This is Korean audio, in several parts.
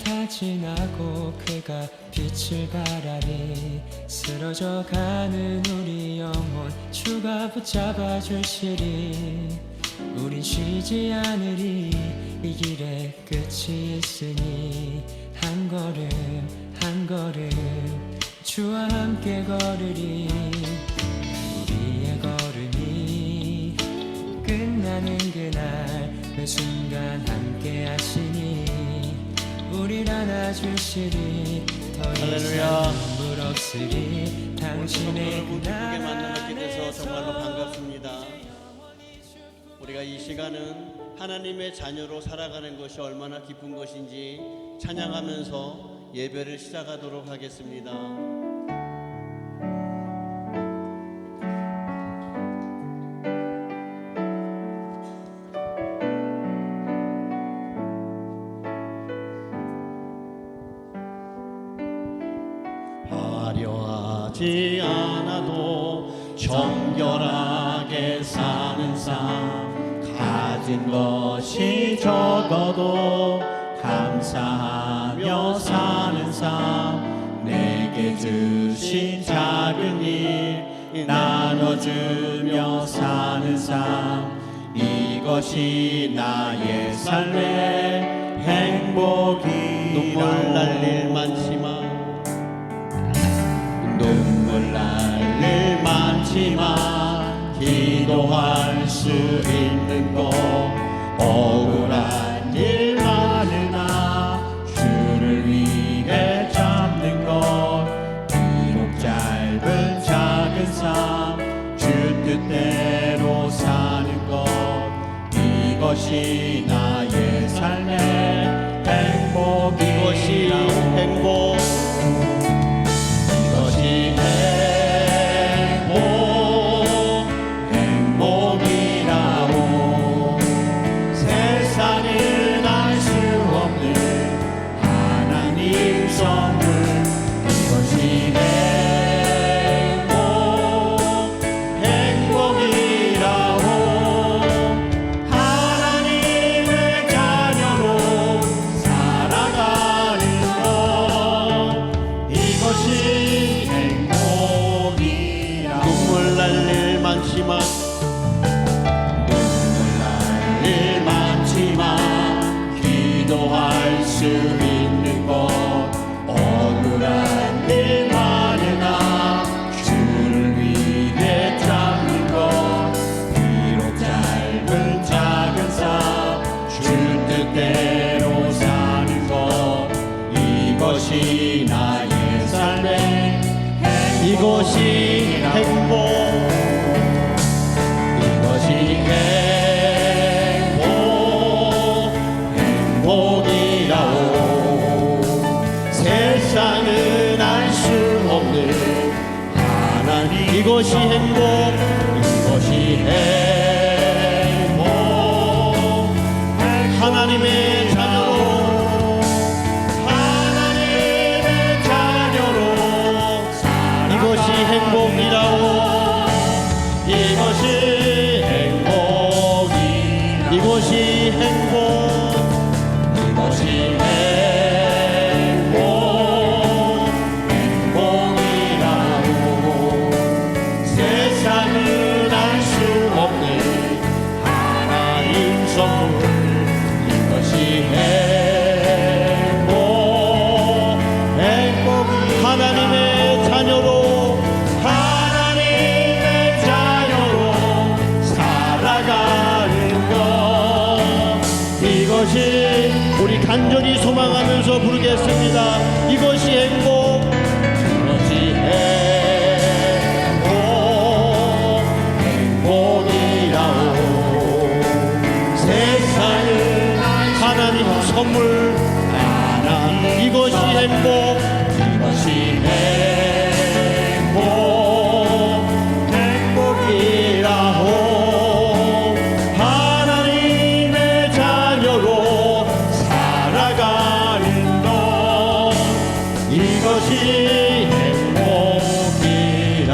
다 지나고 그가 빛을 발하니 쓰러져가는 우리 영혼 주가 붙잡아 주시리. 우린 쉬지 않으리. 이 길에 끝이 있으니 한 걸음 한 걸음 주와 함께 걸으리. 우리의 걸음이 끝나는 그날 매 순간 함께 하시니 우릴 안아주시리. 더 이상 눈물 없으리. 당신의 여러분 기쁘게 만나뵙게 돼서 정말로 반갑습니다. 우리가 이 시간은 하나님의 자녀로 살아가는 것이 얼마나 기쁜 것인지 찬양하면서 예배를 시작하도록 하겠습니다. 화려하지 않아도 정결하게 사는 삶, 가진 것이 적어도 감사하며 사는 삶, 내게 주신 작은 일 나눠주며 사는 삶, 이것이 나의 삶의 행복이라. 눈물 날 일 많지만 눈물 날 일 많지만 기도할 수 있는 것, 억울한 일 많으나 주를 위해 잡는 것, 비록 짧은 작은 삶 주 뜻대로 사는 것, 이것이 나의 삶의 행복. 이것이 행복. 이것이 행복이라고. 세상은 알 수 없는 하나님 선물. 이것이 행복이라고. 하나님의 자녀로 살아가는 것, 이것이 행복이라. 눈물 날 일 많지만 기도할 수 있는 것, 억울한 일 많으나 주를 위해 잡는 것, 비록 짧은 작은 삶 주 뜻대로 사는 것, 이것이 나의 삶의 이것이 행복. 이것이 행복이라고. 세상은 알 수 없는 하나님. 이것이 행복. 이것이 행복. 하나님의 자녀로, 하나님의 자녀로. 이것이 행복이라고. 이것이 행복이. 이것이 행복. 이것이 행복이라고. 세상은 알 수 없는 하나님 선물. 이것이 행복이. 하나님의 자녀로, 하나님의 자녀로 살아가는 것, 이것이 우리 간절히 소망하면서 부르겠습니다. 이것이 행복. 이것이 행복이라고. 세상은 하나님 선물. 하나님. 이것이 행복. 이것이 행복이라고. 하나님의 자녀로 살아가는 것, 이것이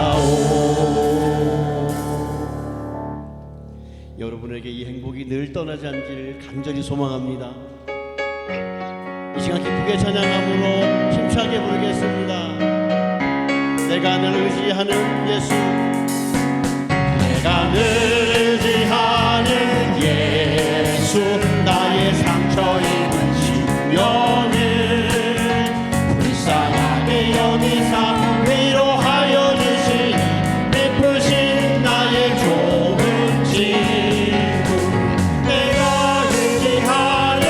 행복이라고. 여러분에게 이 행복이 늘 떠나지 않기를 간절히 소망합니다. 이 시간 기쁘게 찬양함으로 힘차게 부르겠습니다. 내가 늘 의지하는 예수, 내가 늘 의지하는 예수, 나의 상처 입은 심령을 불쌍하게 여기사 위로하여 주시니 베푸신 나의 좋은 친구. 내가 의지하는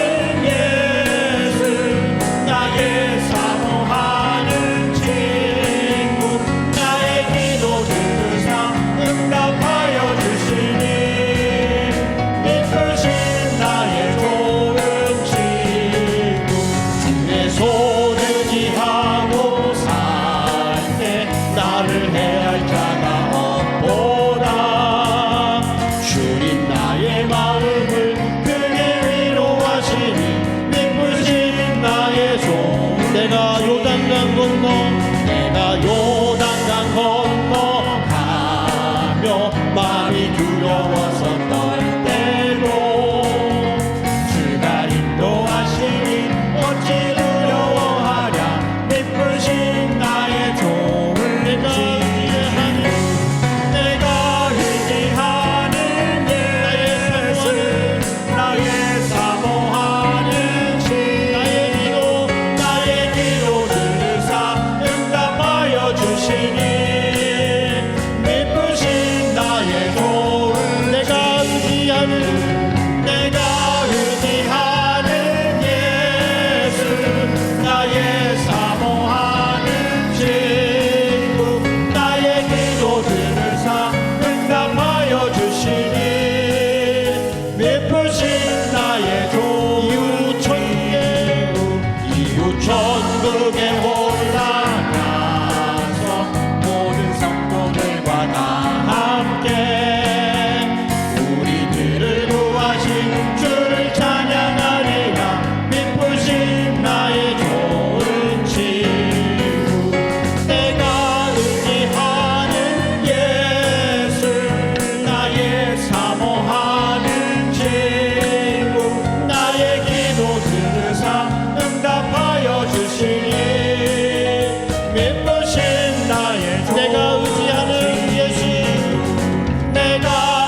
예수, 나의 사모하는 친구, 나의 기도 들으사 응답하여 주시니 베푸신 나의 좋은 친구. 주의 손 의지하고 살 때 나를 해할 자가 없보다. 주님 나의 마음을 크게 위로하시니 베푸신 나의 손. 내가 요단강 건너, 내가 요단강 건너 가며 마음이 두려워서 떨 때도 주가 인도하시니 어찌 두려워하랴. 베푸신 나의 좋은 친구. 내가 의지하는 예수, 나의 사모하는 친구, 나의 기도 들으사 응답하여 주시니 베푸신 나의 좋은. 내가 의지하는 예수, 나의 사모하는 친구, 나의 기도 들으사 응답하여 주시니 베푸신 나의 좋은 친구. 이웃 천국에 올라가서 모든 성도들과 다 함께 우리들을 구하신 주를 찬양하리라. 베푸신 나의 좋은 친구. 내가 의지하는 예수, 나의 사모하는 친구, 나의 기도 들으사 응답하여 주시니 베푸신 나의 좋은. 내가 의지하는 예수, 내가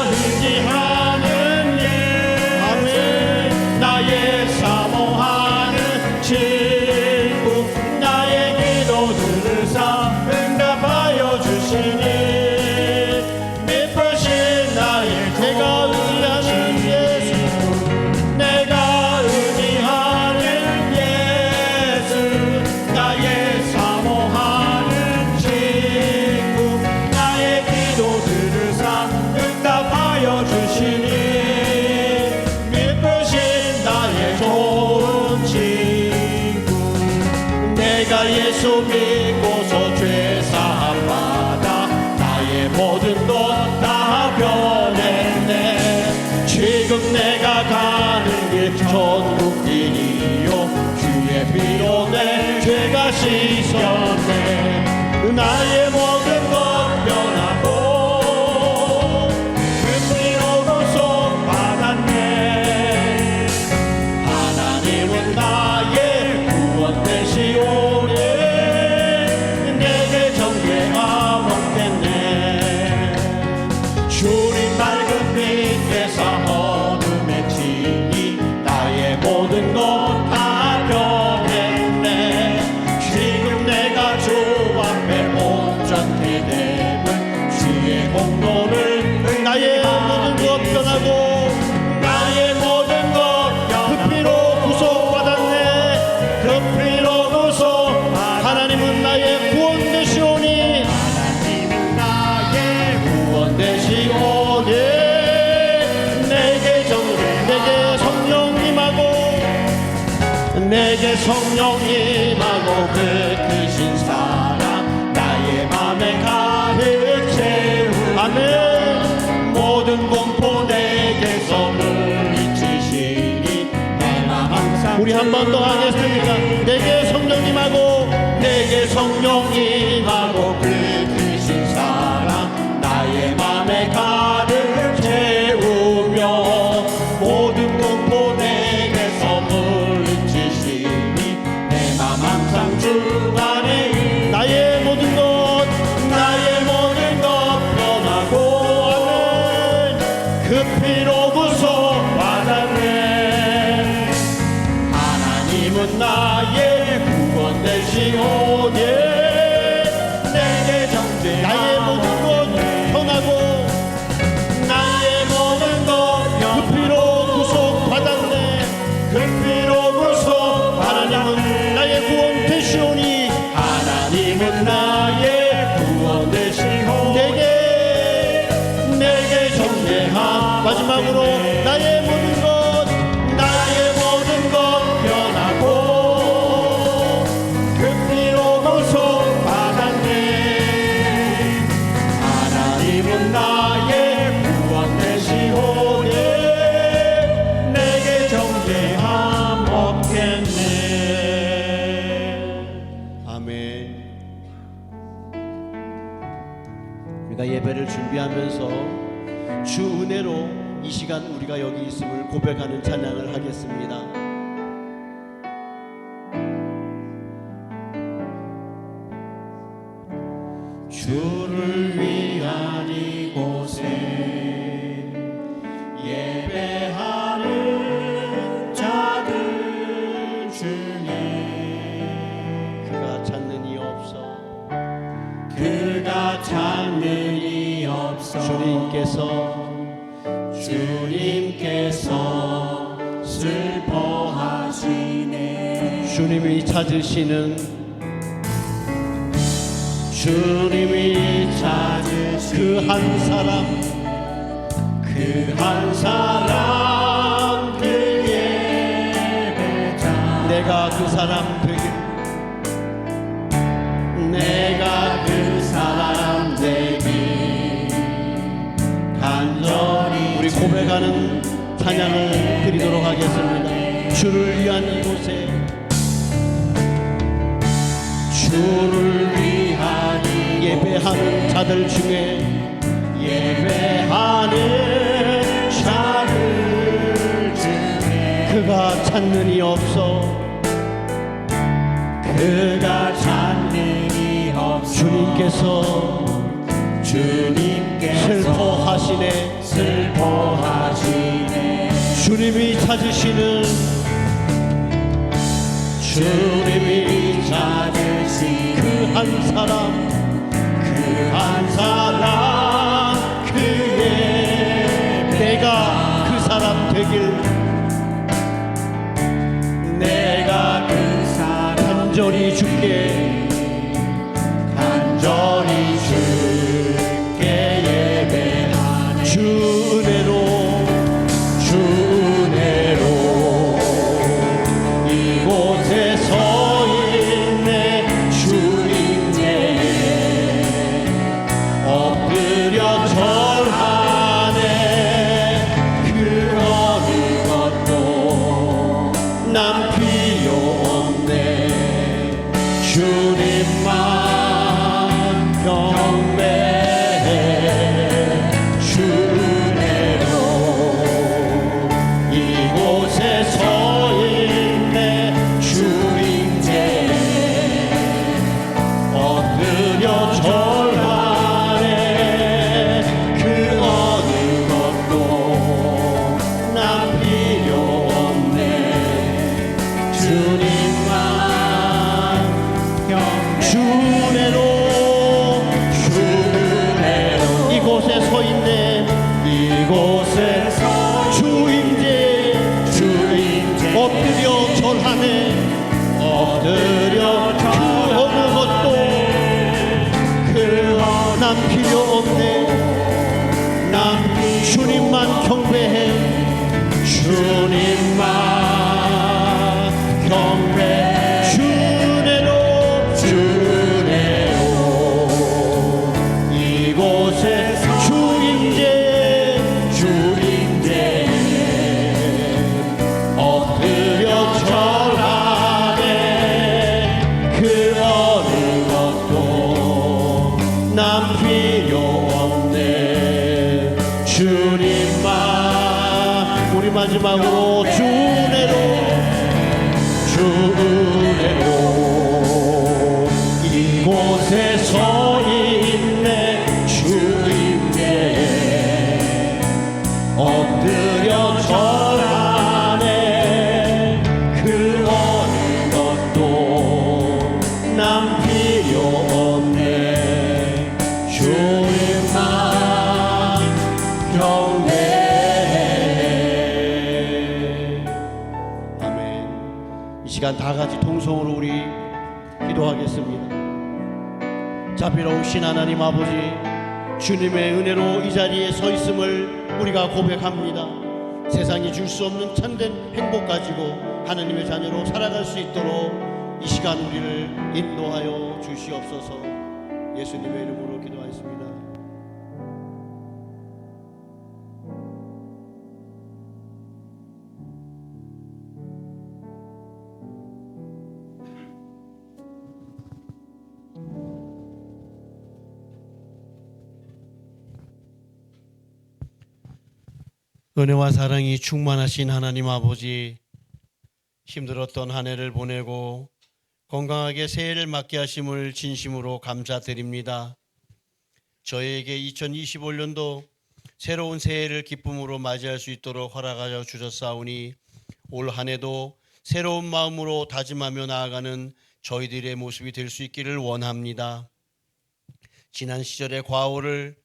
의지하는 예수, 아멘. 나의 사모하는 친구, 나의 기도 들으사 응답하여 주시니 베푸신 나의. 내가 의지하는 예수, 내가 의지하는 예수, 나의 사모하는 친구, 나의 기도 들으사 응답하여 주시니 베푸신 나의 좋은 친구. 내가 예수 믿고서 죄 사함 받아 나의 모든 것 다 변했네. 지금 내가 가는 길 천국길이요, 주의 피로 내 죄가 씻었네. 나의 모든 것 변하고 그 피로 구속 받았네. 하나님은 나의 구원 되시오니 내게 정죄가 없겠네. 주님 맑은 빛에서 어둠에 치니 나의 모든 것 다 변했네. 지금 내가 주 앞에 온전히 되면 주의 공로를 나의 모든 것 변하고 나의 모든 것 그 피로 구속받았네. 그 피로 구속. 하나님은 나의 구원 되시오니, 하나님은 나의 구원 되시오니 내게 정죄, 내게 성령 임하고, 내게 성령 임하고 그 크신 사랑 나의 맘에 가득 채우. 아멘. 모든 공포 내게서 물리치시니 내 맘 항상. 우리 한 번 더 하겠습니다. 내게 성령 임하고, 내게 성령 임하고 그 크신 사랑 나의 맘에 가득 채우며 모든 공포 내게서 물리치시니 하나님은 나의 구원 되시오니 내게 정죄 나의 모든 것 변하고 나의 모든 것 그 피로 구속받았네 그 피로 구속 하나님은 나의 구원 되시오니 하나님은 나의 구원 되시오 내게 정죄함 마지막으로 나의 모든 것 변하고 그 피로 구속받았네 하나님은 나의 구원 되시오니 내게 정죄함 없겠네. 아멘. 우리가 예배를 준비하면서 주 은혜로 이 시간 우리가 여기 있음을 고백하는 찬양을 하겠습니다. 주를 위한 이곳에 예배하는 자들 중에 그가 찾는 이 없어 그가 찾는 이 없어 주님께서 슬퍼하시네 주님이 찾으시는 그 한 사람 그 예배자 내가 그 사람 되길 간절히 우리 고백하는 찬양을 드리도록 하겠습니다. 주를 위한 이곳에 주를 위한 예배하는 자들 중에 그가 찾는 이 없어 주님께서 슬퍼하시네 주님이 찾으시는 그 한 사람 그의 내가 그 사람 되길 간절히 주께 예배하네 주 은혜로 이곳에 서 있네 주님께 엎드려 절하네 그 어느 것도 난 필요 없네 주님만 경배해 주 은혜로 이곳에 서 있네 주님께 엎드려 절하네 그 어느 것도 난 필요 없네 주님만 주 은혜로 이곳에 서 있네 주임제 엎드려 절하네 그 어느 것도 난 필요 없네 난 주님만 경배해 주님만 경배해 주 은혜로 이곳에 주임제 엎드려 절하네 그 어느 것도 난 필요 없네 주님만 우리 마지막으로 주 은혜로 이곳에 서 있네 주님께 엎드려 절하네 그 어느 이 시간 다 같이 통성으로 우리 기도하겠습니다. 자비로우신 하나님 아버지, 주님의 은혜로 이 자리에 서 있음을 우리가 고백합니다. 세상이 줄 수 없는 참된 행복 가지고 하나님의 자녀로 살아갈 수 있도록 이 시간 우리를 인도하여 주시옵소서. 예수님의 이름으로 기도하였습니다. 은혜와 사랑이 충만하신 하나님 아버지, 힘들었던 한 해를 보내고 건강하게 새해를 맞게 하심을 진심으로 감사드립니다. 저희에게 2025년도 새로운 새해를 기쁨으로 맞이할 수 있도록 허락하여 주셨사오니 올 한 해도 새로운 마음으로 다짐하며 나아가는 저희들의 모습이 될 수 있기를 원합니다. 지난 시절의 과오를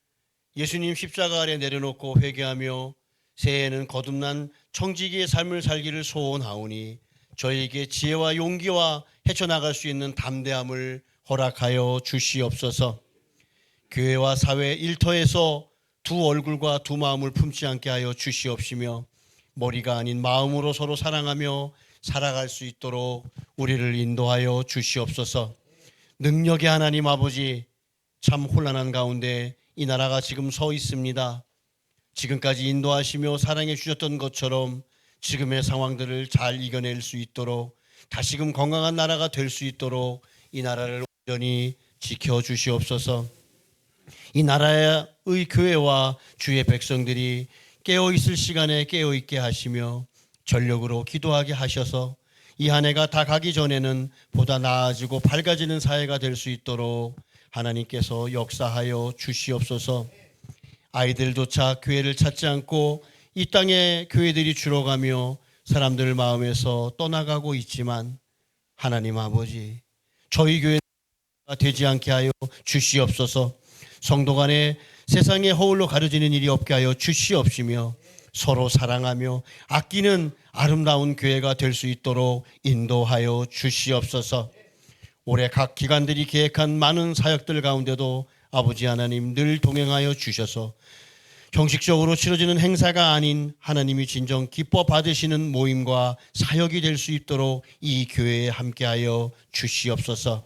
예수님 십자가 아래 내려놓고 회개하며 새해에는 거듭난 청지기의 삶을 살기를 소원하오니 저희에게 지혜와 용기와 헤쳐나갈 수 있는 담대함을 허락하여 주시옵소서. 교회와 사회 일터에서 두 얼굴과 두 마음을 품지 않게 하여 주시옵시며 머리가 아닌 마음으로 서로 사랑하며 살아갈 수 있도록 우리를 인도하여 주시옵소서. 능력의 하나님 아버지, 참 혼란한 가운데 이 나라가 지금 서 있습니다. 지금까지 인도하시며 사랑해 주셨던 것처럼 지금의 상황들을 잘 이겨낼 수 있도록 다시금 건강한 나라가 될 수 있도록 이 나라를 온전히 지켜주시옵소서. 이 나라의 교회와 주의 백성들이 깨어있을 시간에 깨어있게 하시며 전력으로 기도하게 하셔서 이 한 해가 다 가기 전에는 보다 나아지고 밝아지는 사회가 될 수 있도록 하나님께서 역사하여 주시옵소서. 아이들조차 교회를 찾지 않고 이 땅에 교회들이 줄어가며 사람들 마음에서 떠나가고 있지만 하나님 아버지, 저희 교회가 되지 않게 하여 주시옵소서. 성도 간에 세상에 허울로 가려지는 일이 없게 하여 주시옵시며 서로 사랑하며 아끼는 아름다운 교회가 될 수 있도록 인도하여 주시옵소서. 올해 각 기관들이 계획한 많은 사역들 가운데도 아버지 하나님 늘 동행하여 주셔서 형식적으로 치러지는 행사가 아닌 하나님이 진정 기뻐 받으시는 모임과 사역이 될 수 있도록 이 교회에 함께하여 주시옵소서.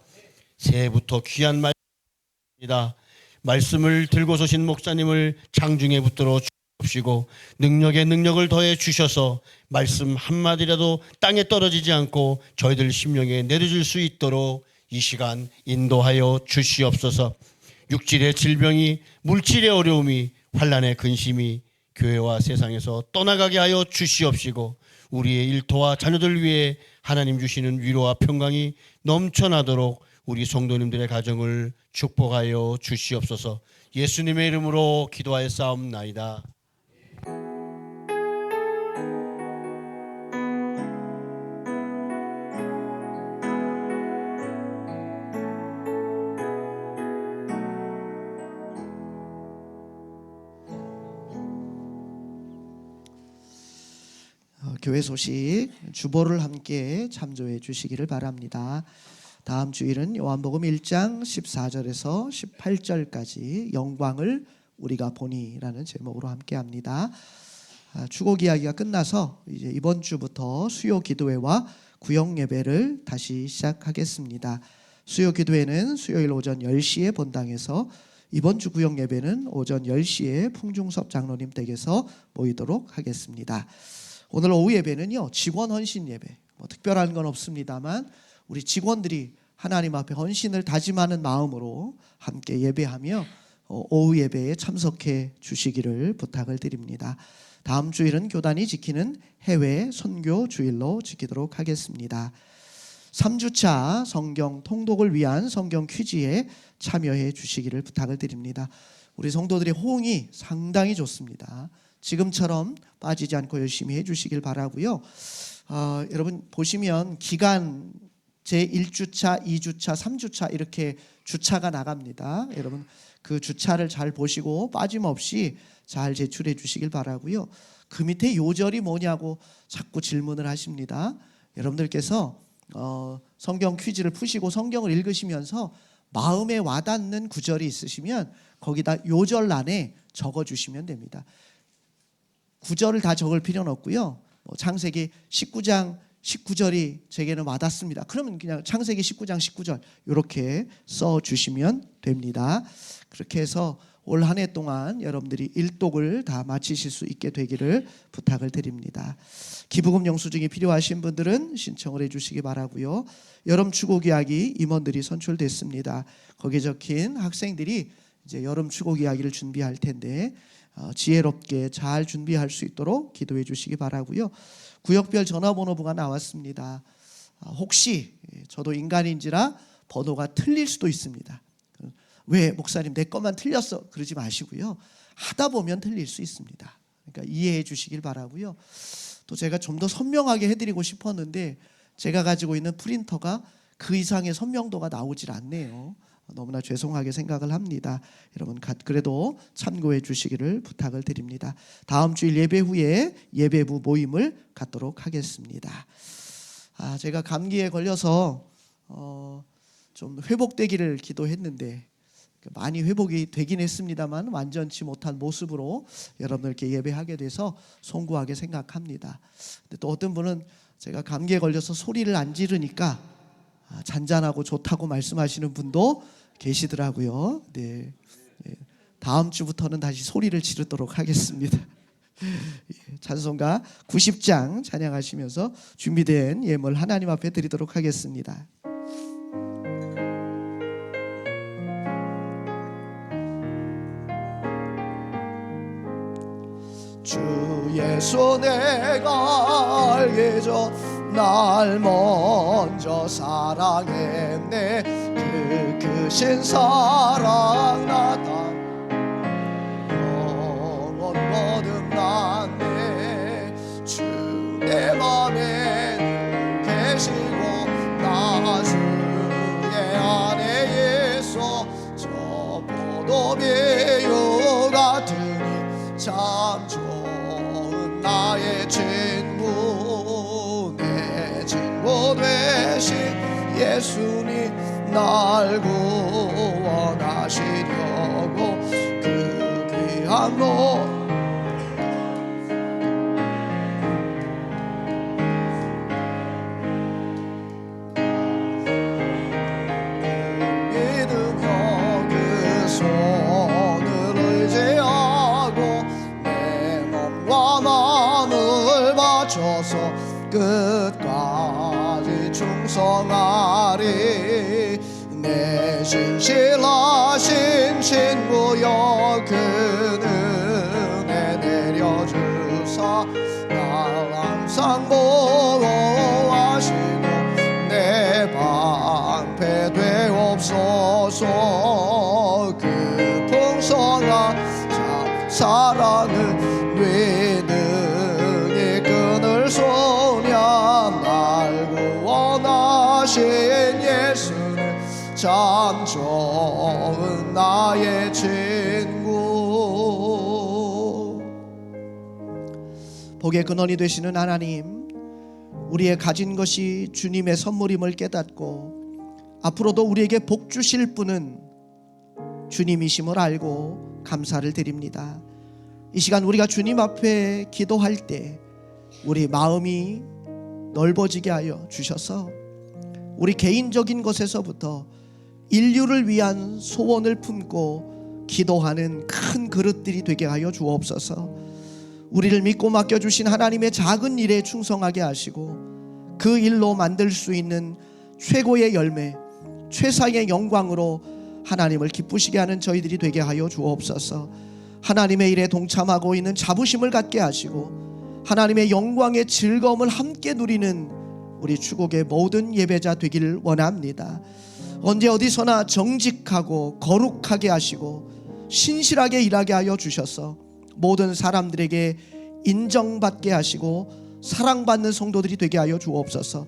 새해부터 귀한 말씀입니다. 말씀을 들고 서신 목사님을 장중에 붙들어 주시고 능력에 능력을 더해 주셔서 말씀 한마디라도 땅에 떨어지지 않고 저희들 심령에 내려질 수 있도록 이 시간 인도하여 주시옵소서. 육질의 질병이, 물질의 어려움이, 환난의 근심이 교회와 세상에서 떠나가게 하여 주시옵시고 우리의 일터와 자녀들 위해 하나님 주시는 위로와 평강이 넘쳐나도록 우리 성도님들의 가정을 축복하여 주시옵소서. 예수님의 이름으로 기도하였사옵나이다. 교회 소식 주보를 함께 참조해 주시기를 바랍니다. 다음 주일은 요한복음 1장 14절에서 18절까지 영광을 우리가 보니라는 제목으로 함께합니다. 추곡 이야기가 끝나서 이제 이번 주부터 수요 기도회와 구역 예배를 다시 시작하겠습니다. 수요 기도회는 수요일 오전 10시에 본당에서, 이번 주 구역 예배는 오전 10시에 풍중섭 장로님 댁에서 모이도록 하겠습니다. 오늘 오후 예배는요, 직원 헌신 예배, 특별한 건 없습니다만 우리 직원들이 하나님 앞에 헌신을 다짐하는 마음으로 함께 예배하며 오후 예배에 참석해 주시기를 부탁을 드립니다. 다음 주일은 교단이 지키는 해외 선교 주일로 지키도록 하겠습니다. 3주차 성경 통독을 위한 성경 퀴즈에 참여해 주시기를 부탁을 드립니다. 우리 성도들의 호응이 상당히 좋습니다. 지금처럼 빠지지 않고 열심히 해주시길 바라고요. 여러분 보시면 기간 제1주차, 2주차, 3주차 이렇게 주차가 나갑니다. 여러분 그 주차를 잘 보시고 빠짐없이 잘 제출해 주시길 바라고요. 그 밑에 요절이 뭐냐고 자꾸 질문을 하십니다. 여러분들께서 성경 퀴즈를 푸시고 성경을 읽으시면서 마음에 와닿는 구절이 있으시면 거기다 요절란에 적어주시면 됩니다. 구절을 다 적을 필요는 없고요. 창세기 19장 19절이 제게는 와닿습니다. 그러면 그냥 창세기 19장 19절 이렇게 써주시면 됩니다. 그렇게 해서 올 한 해 동안 여러분들이 일독을 다 마치실 수 있게 되기를 부탁을 드립니다. 기부금 영수증이 필요하신 분들은 신청을 해주시기 바라고요. 여름 추곡이야기 임원들이 선출됐습니다. 거기에 적힌 학생들이 이제 여름 추곡이야기를 준비할 텐데 지혜롭게 잘 준비할 수 있도록 기도해 주시기 바라고요. 구역별 전화번호부가 나왔습니다. 혹시 저도 인간인지라 번호가 틀릴 수도 있습니다. 왜 목사님 내 것만 틀렸어 그러지 마시고요. 하다 보면 틀릴 수 있습니다. 그러니까 이해해 주시길 바라고요. 또 제가 좀 더 선명하게 해드리고 싶었는데 제가 가지고 있는 프린터가 그 이상의 선명도가 나오질 않네요. 너무나 죄송하게 생각을 합니다. 여러분 그래도 참고해 주시기를 부탁을 드립니다. 다음 주일 예배 후에 예배부 모임을 갖도록 하겠습니다. 제가 감기에 걸려서 좀 회복되기를 기도했는데 많이 회복이 되긴 했습니다만 완전치 못한 모습으로 여러분들께 예배하게 돼서 송구하게 생각합니다. 근데 또 어떤 분은 제가 감기에 걸려서 소리를 안 지르니까 잔잔하고 좋다고 말씀하시는 분도 계시더라고요. 네. 다음 주부터는 다시 소리를 지르도록 하겠습니다. 찬송가 90장 찬양하시면서 준비된 예물 하나님 앞에 드리도록 하겠습니다. 주 예수 내가 알기 전 날 먼저 사랑했네. 그 크신 사랑 나타 영원 거듭났네. 주 내 맘에 계시고 나 주의 안에 있어 저 포도비유 같으니 참 좋은 나의 친구. 내 친구 되신 예수님 날 구원하시려고 그 귀한 몸 믿으며 그 손을 의지하고 내 몸과 마음을 바쳐서 끝까지 충성하리. 내 신실하신 친구여 그 은혜 내려주사 날 항상 보호하시고 내 방패 되옵소서. 그 풍성한 사랑은 위능이 끊을 소냐. 날 구원하신 예수는 참 좋은 나의 친구. 복의 근원이 되시는 하나님, 우리의 가진 것이 주님의 선물임을 깨닫고 앞으로도 우리에게 복 주실 분은 주님이심을 알고 감사를 드립니다. 이 시간 우리가 주님 앞에 기도할 때 우리 마음이 넓어지게 하여 주셔서 우리 개인적인 것에서부터 인류를 위한 소원을 품고 기도하는 큰 그릇들이 되게 하여 주옵소서. 우리를 믿고 맡겨주신 하나님의 작은 일에 충성하게 하시고 그 일로 만들 수 있는 최고의 열매, 최상의 영광으로 하나님을 기쁘시게 하는 저희들이 되게 하여 주옵소서. 하나님의 일에 동참하고 있는 자부심을 갖게 하시고 하나님의 영광의 즐거움을 함께 누리는 우리 추곡의 모든 예배자 되기를 원합니다. 언제 어디서나 정직하고 거룩하게 하시고 신실하게 일하게 하여 주셔서 모든 사람들에게 인정받게 하시고 사랑받는 성도들이 되게 하여 주옵소서.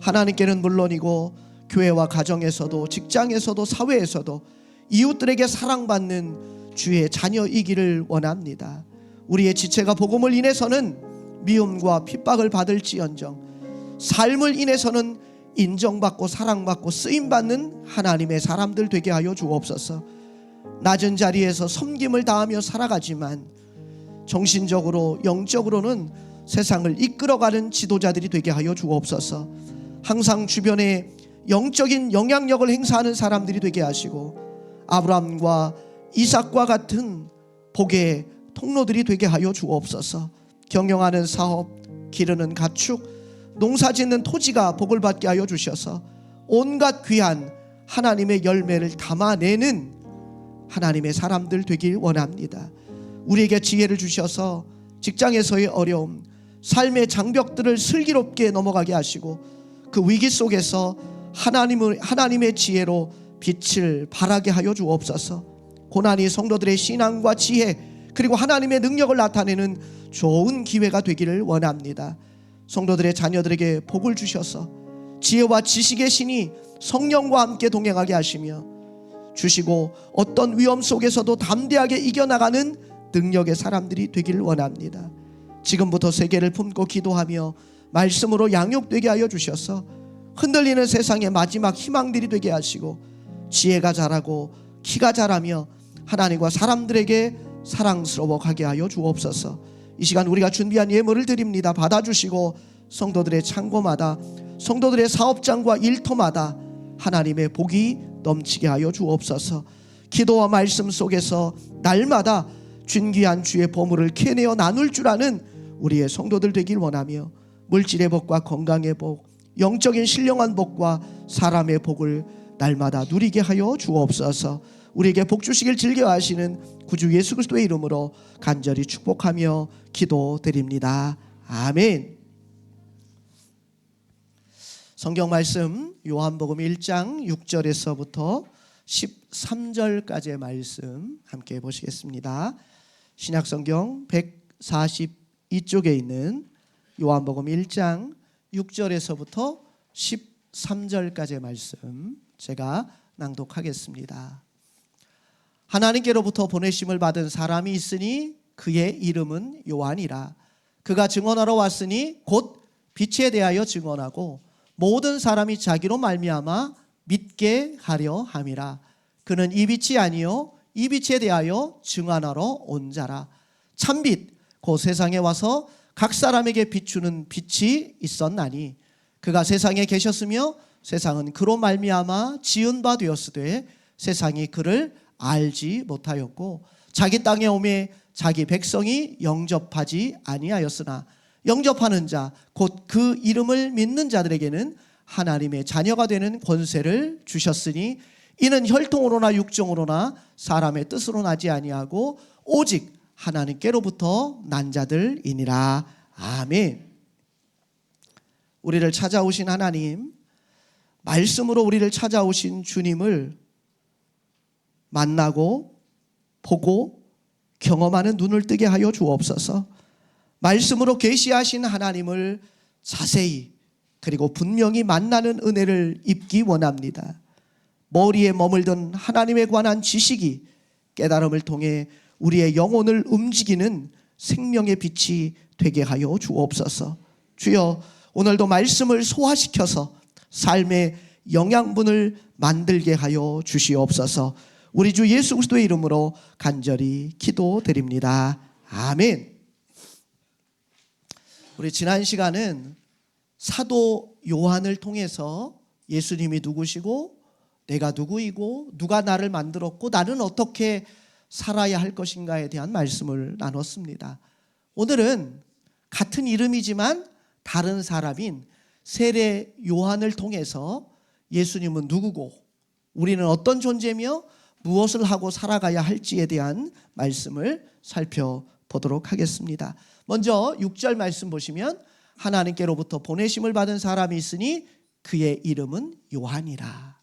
하나님께는 물론이고 교회와 가정에서도 직장에서도 사회에서도 이웃들에게 사랑받는 주의 자녀이기를 원합니다. 우리의 지체가 복음을 인해서는 미움과 핍박을 받을지언정 삶을 인해서는 인정받고 사랑받고 쓰임받는 하나님의 사람들 되게 하여 주옵소서. 낮은 자리에서 섬김을 다하며 살아가지만 정신적으로 영적으로는 세상을 이끌어가는 지도자들이 되게 하여 주옵소서. 항상 주변에 영적인 영향력을 행사하는 사람들이 되게 하시고 아브라함과 이삭과 같은 복의 통로들이 되게 하여 주옵소서. 경영하는 사업, 기르는 가축, 농사짓는 토지가 복을 받게 하여 주셔서 온갖 귀한 하나님의 열매를 담아내는 하나님의 사람들 되길 원합니다. 우리에게 지혜를 주셔서 직장에서의 어려움, 삶의 장벽들을 슬기롭게 넘어가게 하시고 그 위기 속에서 하나님의 지혜로 빛을 발하게 하여 주옵소서. 고난이 성도들의 신앙과 지혜 그리고 하나님의 능력을 나타내는 좋은 기회가 되기를 원합니다. 성도들의 자녀들에게 복을 주셔서 지혜와 지식의 신이 성령과 함께 동행하게 하시며 주시고 어떤 위험 속에서도 담대하게 이겨나가는 능력의 사람들이 되기를 원합니다. 지금부터 세계를 품고 기도하며 말씀으로 양육되게 하여 주셔서 흔들리는 세상의 마지막 희망들이 되게 하시고 지혜가 자라고 키가 자라며 하나님과 사람들에게 사랑스러워 가게 하여 주옵소서. 이 시간 우리가 준비한 예물을 드립니다. 받아주시고 성도들의 창고마다 성도들의 사업장과 일터마다 하나님의 복이 넘치게 하여 주옵소서. 기도와 말씀 속에서 날마다 존귀한 주의 보물을 캐내어 나눌 줄 아는 우리의 성도들 되길 원하며 물질의 복과 건강의 복, 영적인 신령한 복과 사람의 복을 날마다 누리게 하여 주옵소서. 우리에게 복 주시길 즐겨하시는 구주 예수 그리스도의 이름으로 간절히 축복하며 기도드립니다. 아멘. 성경 말씀 요한복음 1장 6절에서부터 13절까지의 말씀 함께 보시겠습니다. 신약성경 142쪽에 있는 요한복음 1장 6절에서부터 13절까지의 말씀 제가 낭독하겠습니다. 하나님께로부터 보내심을 받은 사람이 있으니 그의 이름은 요한이라. 그가 증언하러 왔으니 곧 빛에 대하여 증언하고 모든 사람이 자기로 말미암아 믿게 하려 함이라. 그는 이 빛이 아니요 이 빛에 대하여 증언하러 온 자라. 참빛 곧 세상에 와서 각 사람에게 비추는 빛이 있었나니 그가 세상에 계셨으며 세상은 그로 말미암아 지은 바 되었으되 세상이 그를 알지 못하였고 자기 땅에 오매 자기 백성이 영접하지 아니하였으나 영접하는 자 곧 그 이름을 믿는 자들에게는 하나님의 자녀가 되는 권세를 주셨으니 이는 혈통으로나 육정으로나 사람의 뜻으로 나지 아니하고 오직 하나님께로부터 난 자들이니라. 아멘. 우리를 찾아오신 하나님, 말씀으로 우리를 찾아오신 주님을 만나고 보고 경험하는 눈을 뜨게 하여 주옵소서. 말씀으로 계시하신 하나님을 자세히 그리고 분명히 만나는 은혜를 입기 원합니다. 머리에 머물던 하나님에 관한 지식이 깨달음을 통해 우리의 영혼을 움직이는 생명의 빛이 되게 하여 주옵소서. 주여, 오늘도 말씀을 소화시켜서 삶의 영양분을 만들게 하여 주시옵소서. 우리 주 예수 그리스도의 이름으로 간절히 기도드립니다. 아멘. 우리 지난 시간은 사도 요한을 통해서 예수님이 누구시고 내가 누구이고 누가 나를 만들었고 나는 어떻게 살아야 할 것인가에 대한 말씀을 나눴습니다. 오늘은 같은 이름이지만 다른 사람인 세례 요한을 통해서 예수님은 누구고 우리는 어떤 존재며 무엇을 하고 살아가야 할지에 대한 말씀을 살펴보도록 하겠습니다. 먼저 6절 말씀 보시면 하나님께로부터 보내심을 받은 사람이 있으니 그의 이름은 요한이라.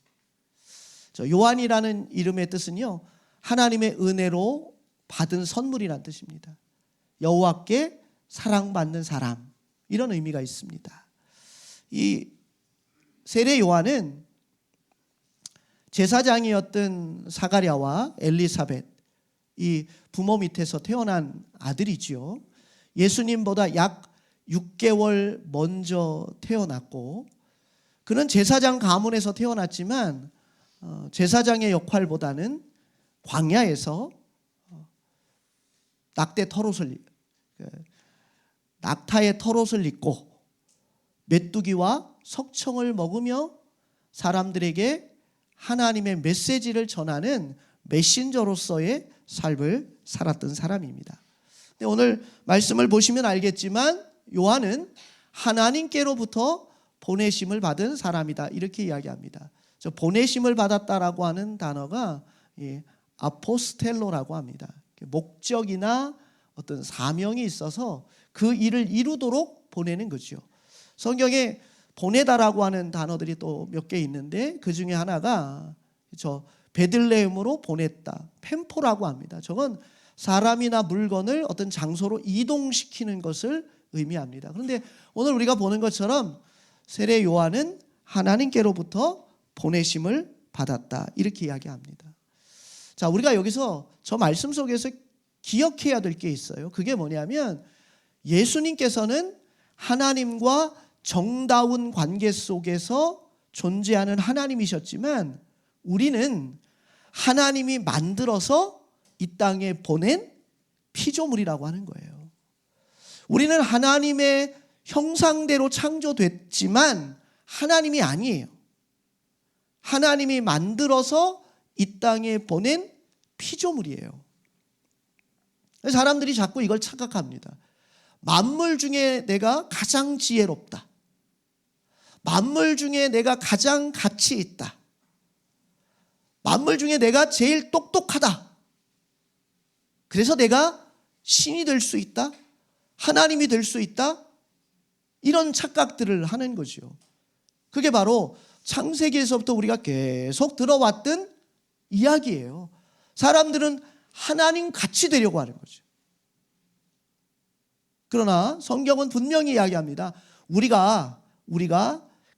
요한이라는 이름의 뜻은요, 하나님의 은혜로 받은 선물이라는 뜻입니다. 여호와께 사랑받는 사람, 이런 의미가 있습니다. 이 세례 요한은 제사장이었던 사가랴와 엘리사벳, 이 부모 밑에서 태어난 아들이지요. 예수님보다 약 6개월 먼저 태어났고 그는 제사장 가문에서 태어났지만 제사장의 역할보다는 광야에서 낙타의 털옷을 입고 메뚜기와 석청을 먹으며 사람들에게 하나님의 메시지를 전하는 메신저로서의 삶을 살았던 사람입니다. 오늘 말씀을 보시면 알겠지만 요한은 하나님께로부터 보내심을 받은 사람이다, 이렇게 이야기합니다. 저 보내심을 받았다라고 하는 단어가 아포스텔로라고 합니다. 목적이나 어떤 사명이 있어서 그 일을 이루도록 보내는 거죠. 성경에 보내다라고 하는 단어들이 또 몇 개 있는데 그 중에 하나가 베들레헴으로 보냈다, 펜포라고 합니다. 저건 사람이나 물건을 어떤 장소로 이동시키는 것을 의미합니다. 그런데 오늘 우리가 보는 것처럼 세례 요한은 하나님께로부터 보내심을 받았다, 이렇게 이야기합니다. 자, 우리가 여기서 저 말씀 속에서 기억해야 될 게 있어요. 그게 뭐냐면 예수님께서는 하나님과 정다운 관계 속에서 존재하는 하나님이셨지만 우리는 하나님이 만들어서 이 땅에 보낸 피조물이라고 하는 거예요. 우리는 하나님의 형상대로 창조됐지만 하나님이 아니에요. 하나님이 만들어서 이 땅에 보낸 피조물이에요. 사람들이 자꾸 이걸 착각합니다. 만물 중에 내가 가장 지혜롭다, 만물 중에 내가 가장 가치 있다, 만물 중에 내가 제일 똑똑하다, 그래서 내가 신이 될 수 있다, 하나님이 될 수 있다, 이런 착각들을 하는 거죠. 그게 바로 창세기에서부터 우리가 계속 들어왔던 이야기예요. 사람들은 하나님 같이 되려고 하는 거죠. 그러나 성경은 분명히 이야기합니다. 우리가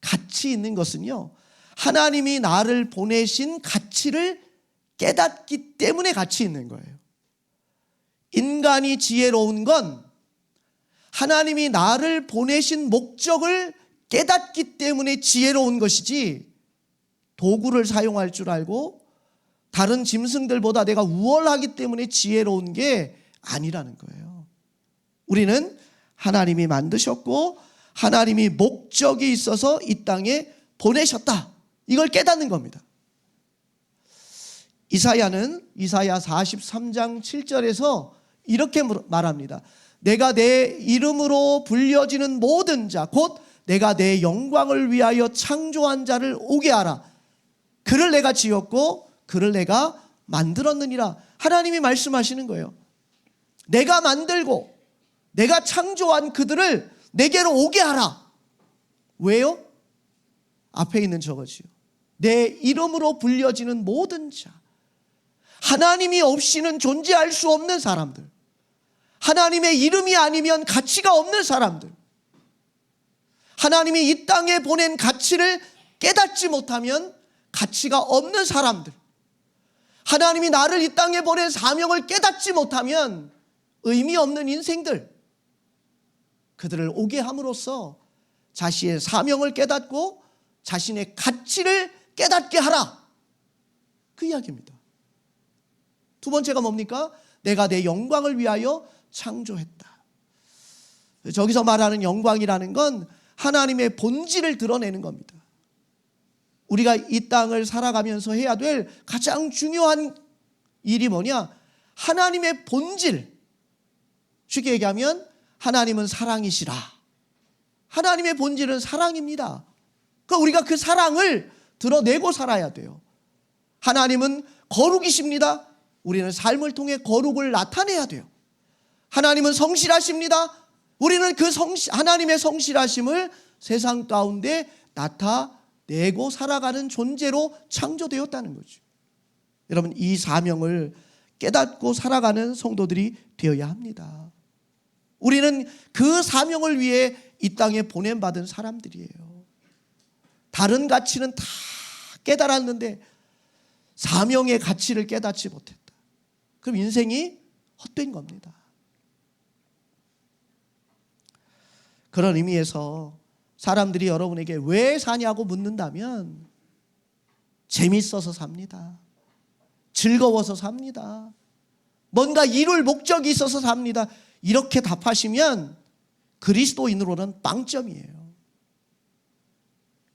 가치 있는 것은요, 하나님이 나를 보내신 가치를 깨닫기 때문에 가치 있는 거예요. 인간이 지혜로운 건 하나님이 나를 보내신 목적을 깨닫기 때문에 지혜로운 것이지, 도구를 사용할 줄 알고 다른 짐승들보다 내가 우월하기 때문에 지혜로운 게 아니라는 거예요. 우리는 하나님이 만드셨고 하나님이 목적이 있어서 이 땅에 보내셨다, 이걸 깨닫는 겁니다. 이사야는 이사야 43장 7절에서 이렇게 말합니다. 내가 내 이름으로 불려지는 모든 자, 곧 내가 내 영광을 위하여 창조한 자를 오게 하라. 그를 내가 지었고 그를 내가 만들었느니라. 하나님이 말씀하시는 거예요. 내가 만들고 내가 창조한 그들을 내게로 오게 하라. 왜요? 앞에 있는 저거지요. 내 이름으로 불려지는 모든 자. 하나님이 없이는 존재할 수 없는 사람들, 하나님의 이름이 아니면 가치가 없는 사람들, 하나님이 이 땅에 보낸 가치를 깨닫지 못하면 가치가 없는 사람들, 하나님이 나를 이 땅에 보낸 사명을 깨닫지 못하면 의미 없는 인생들, 그들을 오게 함으로써 자신의 사명을 깨닫고 자신의 가치를 깨닫게 하라, 그 이야기입니다. 두 번째가 뭡니까? 내가 내 영광을 위하여 창조했다. 저기서 말하는 영광이라는 건 하나님의 본질을 드러내는 겁니다. 우리가 이 땅을 살아가면서 해야 될 가장 중요한 일이 뭐냐? 하나님의 본질. 쉽게 얘기하면 하나님은 사랑이시라. 하나님의 본질은 사랑입니다. 그러니까 우리가 그 사랑을 드러내고 살아야 돼요. 하나님은 거룩이십니다. 우리는 삶을 통해 거룩을 나타내야 돼요. 하나님은 성실하십니다. 우리는 그 하나님의 성실하심을 세상 가운데 나타내고 살아가는 존재로 창조되었다는 거죠. 여러분, 이 사명을 깨닫고 살아가는 성도들이 되어야 합니다. 우리는 그 사명을 위해 이 땅에 보냄받은 사람들이에요. 다른 가치는 다 깨달았는데 사명의 가치를 깨닫지 못했다. 그럼 인생이 헛된 겁니다. 그런 의미에서 사람들이 여러분에게 왜 사냐고 묻는다면 재밌어서 삽니다. 즐거워서 삽니다. 뭔가 이룰 목적이 있어서 삽니다. 이렇게 답하시면 그리스도인으로는 빵점이에요.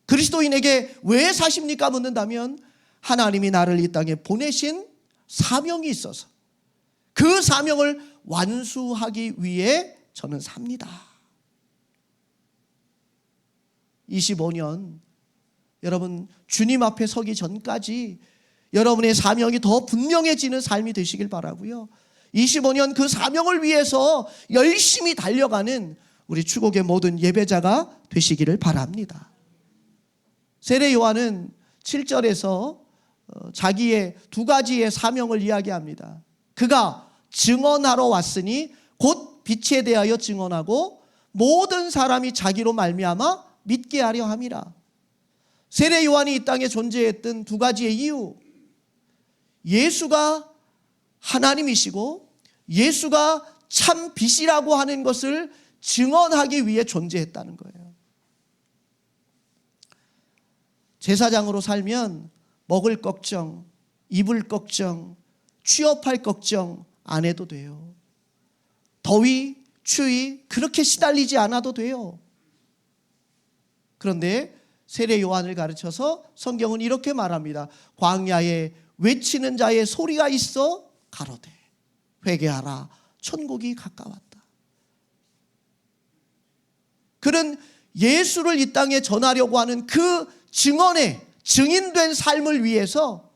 그리스도인에게 왜 사십니까? 묻는다면 하나님이 나를 이 땅에 보내신 사명이 있어서 그 사명을 완수하기 위해 저는 삽니다. 25년 여러분 주님 앞에 서기 전까지 여러분의 사명이 더 분명해지는 삶이 되시길 바라고요. 25년 그 사명을 위해서 열심히 달려가는 우리 추곡의 모든 예배자가 되시기를 바랍니다. 세례 요한은 7절에서 자기의 두 가지의 사명을 이야기합니다. 그가 증언하러 왔으니 곧 빛에 대하여 증언하고 모든 사람이 자기로 말미암아 믿게 하려 함이라. 세례 요한이 이 땅에 존재했던 두 가지의 이유, 예수가 하나님이시고 예수가 참 빛이라고 하는 것을 증언하기 위해 존재했다는 거예요. 제사장으로 살면 먹을 걱정, 입을 걱정, 취업할 걱정 안 해도 돼요. 더위, 추위 그렇게 시달리지 않아도 돼요. 그런데 세례 요한을 가르쳐서 성경은 이렇게 말합니다. 광야에 외치는 자의 소리가 있어 가로되 회개하라 천국이 가까웠다. 그는 예수를 이 땅에 전하려고 하는 그 증언의 증인된 삶을 위해서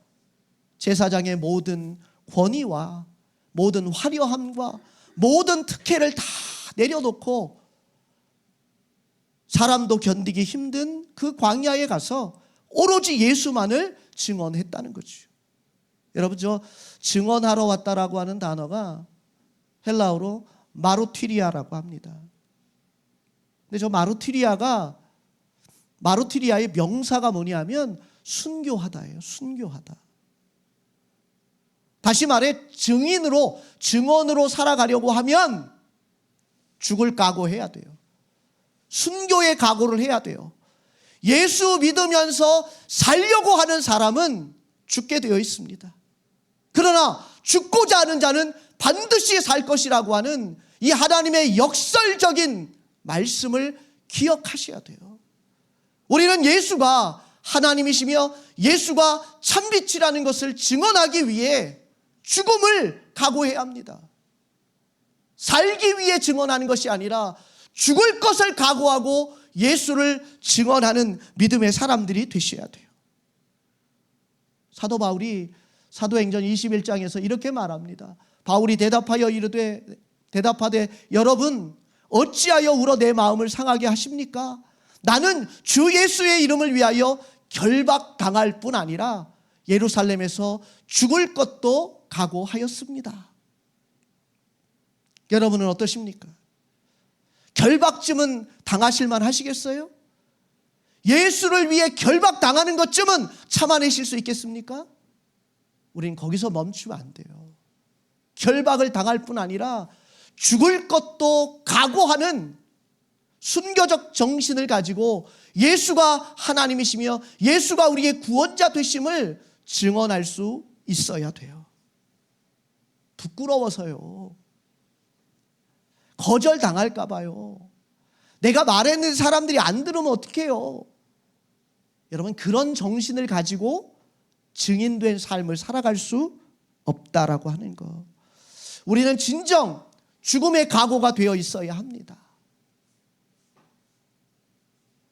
제사장의 모든 권위와 모든 화려함과 모든 특혜를 다 내려놓고 사람도 견디기 힘든 그 광야에 가서 오로지 예수만을 증언했다는 거죠. 여러분, 저 증언하러 왔다라고 하는 단어가 헬라어로 마르티리아라고 합니다. 근데 저 마르티리아의 명사가 뭐냐면 순교하다예요. 순교하다. 다시 말해 증언으로 살아가려고 하면 죽을 각오해야 돼요. 순교의 각오를 해야 돼요. 예수 믿으면서 살려고 하는 사람은 죽게 되어 있습니다. 그러나 죽고자 하는 자는 반드시 살 것이라고 하는 이 하나님의 역설적인 말씀을 기억하셔야 돼요. 우리는 예수가 하나님이시며 예수가 참빛이라는 것을 증언하기 위해 죽음을 각오해야 합니다. 살기 위해 증언하는 것이 아니라 죽을 것을 각오하고 예수를 증언하는 믿음의 사람들이 되셔야 돼요. 사도 바울이 사도행전 21장에서 이렇게 말합니다. 바울이 대답하되 여러분 어찌하여 울어 내 마음을 상하게 하십니까? 나는 주 예수의 이름을 위하여 결박당할 뿐 아니라 예루살렘에서 죽을 것도 각오하였습니다. 여러분은 어떠십니까? 결박쯤은 당하실 만 하시겠어요? 예수를 위해 결박당하는 것쯤은 참아내실 수 있겠습니까? 우린 거기서 멈추면 안 돼요. 결박을 당할 뿐 아니라 죽을 것도 각오하는 순교적 정신을 가지고 예수가 하나님이시며 예수가 우리의 구원자 되심을 증언할 수 있어야 돼요. 부끄러워서요. 거절당할까 봐요. 내가 말했는데 사람들이 안 들으면 어떡해요? 여러분, 그런 정신을 가지고 증인된 삶을 살아갈 수 없다라고 하는 것. 우리는 진정 죽음의 각오가 되어 있어야 합니다.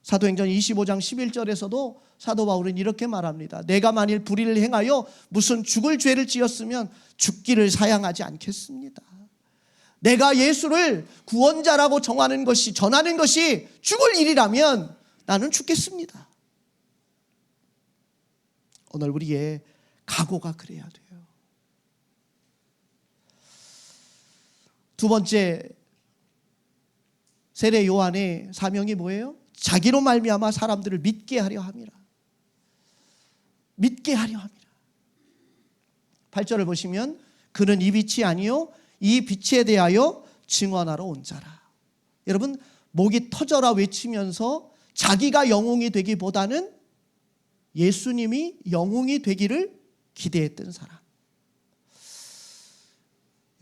사도행전 25장 11절에서도 사도 바울은 이렇게 말합니다. 내가 만일 불의를 행하여 무슨 죽을 죄를 지었으면 죽기를 사양하지 않겠습니다. 내가 예수를 구원자라고 전하는 것이 죽을 일이라면 나는 죽겠습니다. 오늘 우리의 각오가 그래야 돼요. 두 번째, 세례 요한의 사명이 뭐예요? 자기로 말미암아 사람들을 믿게 하려 함이라. 믿게 하려 함이라. 8절을 보시면 그는 이 빛이 아니요 이 빛에 대하여 증언하러 온 자라. 여러분, 목이 터져라 외치면서 자기가 영웅이 되기보다는 예수님이 영웅이 되기를 기대했던 사람.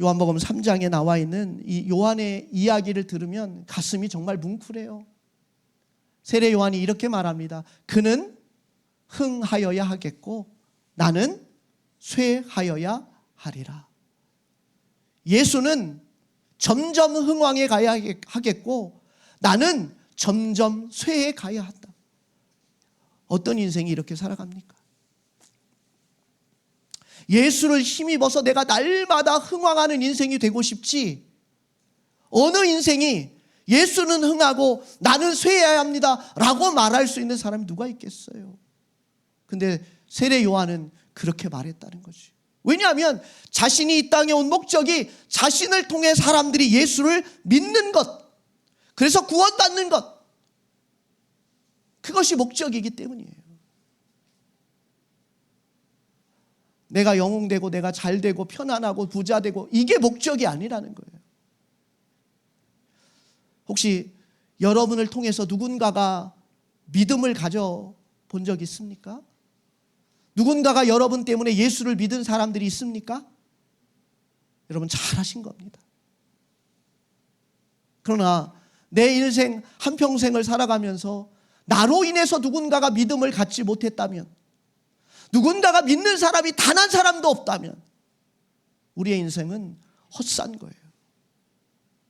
요한복음 3장에 나와 있는 이 요한의 이야기를 들으면 가슴이 정말 뭉클해요. 세례 요한이 이렇게 말합니다. 그는 흥하여야 하겠고 나는 쇠하여야 하리라. 예수는 점점 흥왕에 가야 하겠고 나는 점점 쇠에 가야 한다. 어떤 인생이 이렇게 살아갑니까? 예수를 힘입어서 내가 날마다 흥왕하는 인생이 되고 싶지, 어느 인생이 예수는 흥하고 나는 쇠해야 합니다 라고 말할 수 있는 사람이 누가 있겠어요? 근데 세례 요한은 그렇게 말했다는 거지. 왜냐하면 자신이 이 땅에 온 목적이 자신을 통해 사람들이 예수를 믿는 것, 그래서 구원받는 것, 그것이 목적이기 때문이에요. 내가 영웅되고 내가 잘되고 편안하고 부자되고 이게 목적이 아니라는 거예요. 혹시 여러분을 통해서 누군가가 믿음을 가져본 적 있습니까? 누군가가 여러분 때문에 예수를 믿은 사람들이 있습니까? 여러분 잘하신 겁니다. 그러나 내 인생 한평생을 살아가면서 나로 인해서 누군가가 믿음을 갖지 못했다면, 누군가가 믿는 사람이 단 한 사람도 없다면 우리의 인생은 헛산 거예요.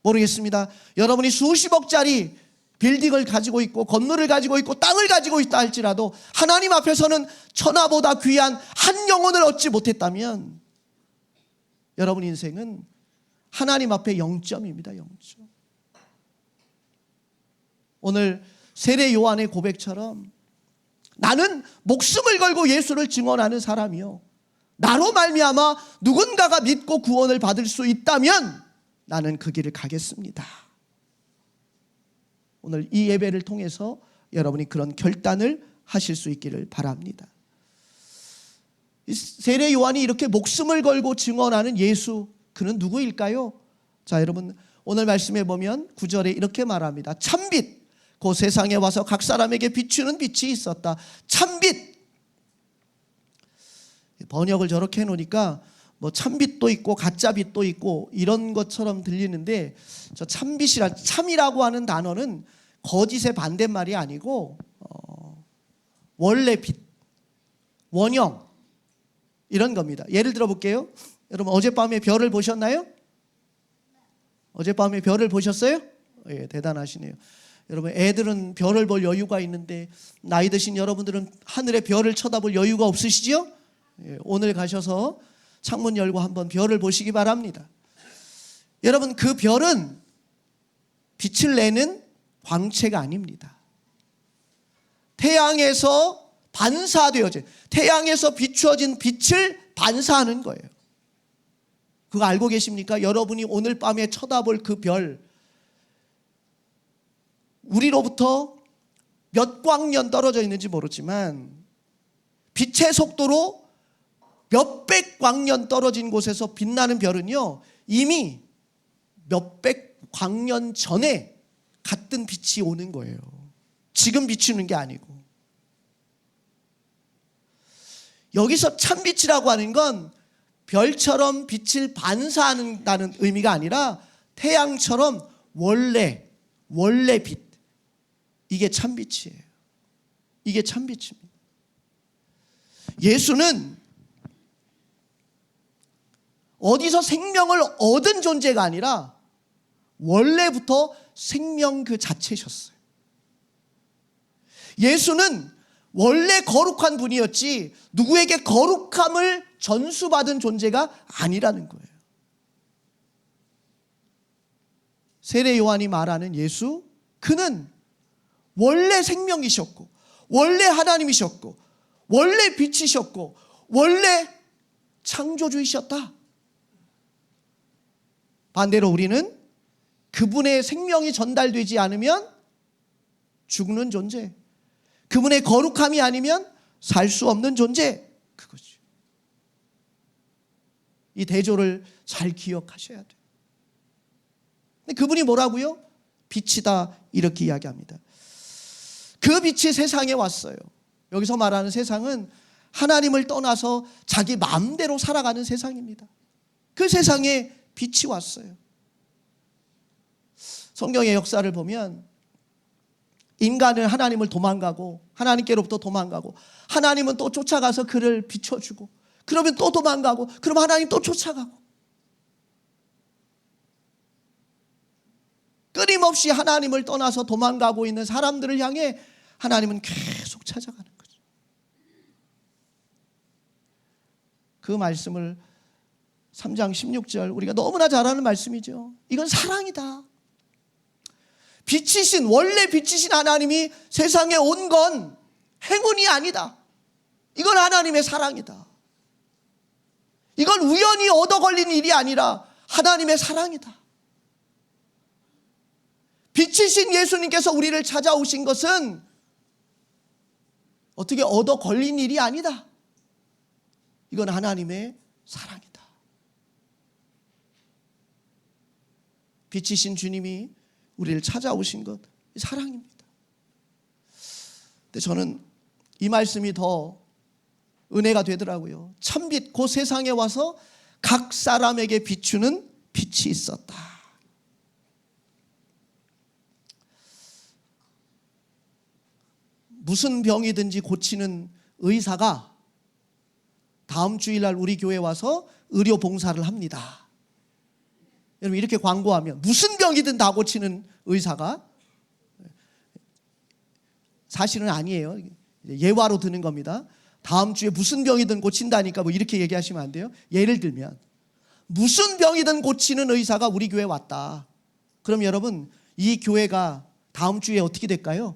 모르겠습니다. 여러분이 수십억짜리 빌딩을 가지고 있고 건물을 가지고 있고 땅을 가지고 있다 할지라도 하나님 앞에서는 천하보다 귀한 한 영혼을 얻지 못했다면 여러분 인생은 하나님 앞에 0점입니다. 0점. 오늘 세례 요한의 고백처럼 나는 목숨을 걸고 예수를 증언하는 사람이요, 나로 말미암아 누군가가 믿고 구원을 받을 수 있다면 나는 그 길을 가겠습니다. 오늘 이 예배를 통해서 여러분이 그런 결단을 하실 수 있기를 바랍니다. 세례 요한이 이렇게 목숨을 걸고 증언하는 예수, 그는 누구일까요? 자, 여러분 오늘 말씀에 보면 9절에 이렇게 말합니다. 참빛, 그 세상에 와서 각 사람에게 비추는 빛이 있었다. 참빛. 번역을 저렇게 해놓으니까 뭐 참빛도 있고 가짜빛도 있고 이런 것처럼 들리는데, 저 참이라고 하는 단어는 거짓의 반대말이 아니고 원래 빛, 원형 이런 겁니다. 예를 들어 볼게요. 여러분 어젯밤에 별을 보셨나요? 어젯밤에 별을 보셨어요? 예, 대단하시네요. 여러분 애들은 별을 볼 여유가 있는데 나이 드신 여러분들은 하늘의 별을 쳐다볼 여유가 없으시죠? 예, 오늘 가셔서 창문 열고 한번 별을 보시기 바랍니다. 여러분 그 별은 빛을 내는 광채가 아닙니다. 태양에서 반사되어진, 태양에서 비추어진 빛을 반사하는 거예요. 그거 알고 계십니까? 여러분이 오늘 밤에 쳐다볼 그 별, 우리로부터 몇 광년 떨어져 있는지 모르지만 빛의 속도로 몇백 광년 떨어진 곳에서 빛나는 별은요, 이미 몇백 광년 전에 같은 빛이 오는 거예요. 지금 비추는 게 아니고. 여기서 참빛이라고 하는 건 별처럼 빛을 반사한다는 의미가 아니라 태양처럼 원래 빛, 이게 참빛이에요. 이게 참빛입니다. 예수는 어디서 생명을 얻은 존재가 아니라 원래부터 생명 그 자체셨어요. 예수는 원래 거룩한 분이었지 누구에게 거룩함을 전수받은 존재가 아니라는 거예요. 세례 요한이 말하는 예수, 그는 원래 생명이셨고 원래 하나님이셨고 원래 빛이셨고 원래 창조주이셨다. 반대로 우리는 그분의 생명이 전달되지 않으면 죽는 존재, 그분의 거룩함이 아니면 살 수 없는 존재, 그거죠. 이 대조를 잘 기억하셔야 돼요. 근데 그분이 뭐라고요? 빛이다 이렇게 이야기합니다. 그 빛이 세상에 왔어요. 여기서 말하는 세상은 하나님을 떠나서 자기 마음대로 살아가는 세상입니다. 그 세상에 빛이 왔어요. 성경의 역사를 보면 인간은 하나님을 도망가고 하나님께로부터 도망가고 하나님은 또 쫓아가서 그를 비춰주고 그러면 또 도망가고 그러면 하나님 또 쫓아가고 끊임없이 하나님을 떠나서 도망가고 있는 사람들을 향해 하나님은 계속 찾아가는 거죠. 그 말씀을 3장 16절 우리가 너무나 잘 아는 말씀이죠. 이건 사랑이다. 빛이신 원래 빛이신 하나님이 세상에 온 건 행운이 아니다. 이건 하나님의 사랑이다. 이건 우연히 얻어 걸린 일이 아니라 하나님의 사랑이다. 빛이신 예수님께서 우리를 찾아오신 것은 어떻게 얻어 걸린 일이 아니다. 이건 하나님의 사랑이다. 빛이신 주님이 우리를 찾아오신 것 사랑입니다. 근데 저는 이 말씀이 더 은혜가 되더라고요. 참빛 그 세상에 와서 각 사람에게 비추는 빛이 있었다. 무슨 병이든지 고치는 의사가 다음 주일날 우리 교회에 와서 의료 봉사를 합니다. 여러분 이렇게 광고하면 무슨 병이든 다 고치는 의사가 사실은 아니에요. 예화로 드는 겁니다. 다음 주에 무슨 병이든 고친다니까 뭐 이렇게 얘기하시면 안 돼요. 예를 들면 무슨 병이든 고치는 의사가 우리 교회에 왔다. 그럼 여러분 이 교회가 다음 주에 어떻게 될까요?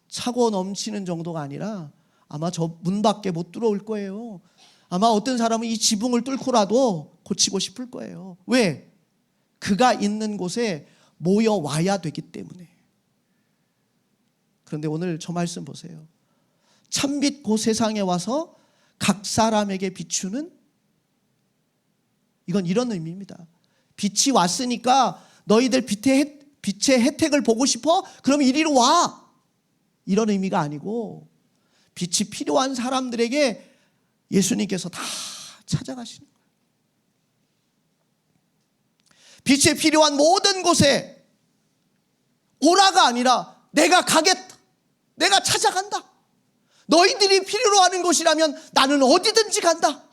차고 넘치는 정도가 아니라 아마 저 문 밖에 못 들어올 거예요. 아마 어떤 사람은 이 지붕을 뚫고라도 고치고 싶을 거예요. 왜? 그가 있는 곳에 모여와야 되기 때문에. 그런데 오늘 저 말씀 보세요. 참빛 그 세상에 와서 각 사람에게 비추는 이건 이런 의미입니다. 빛이 왔으니까 너희들 빛의 혜택을 보고 싶어? 그럼 이리로 와. 이런 의미가 아니고 빛이 필요한 사람들에게 예수님께서 다 찾아가시는 거예요. 빛이 필요한 모든 곳에 오라가 아니라 내가 가겠다. 내가 찾아간다. 너희들이 필요로 하는 곳이라면 나는 어디든지 간다.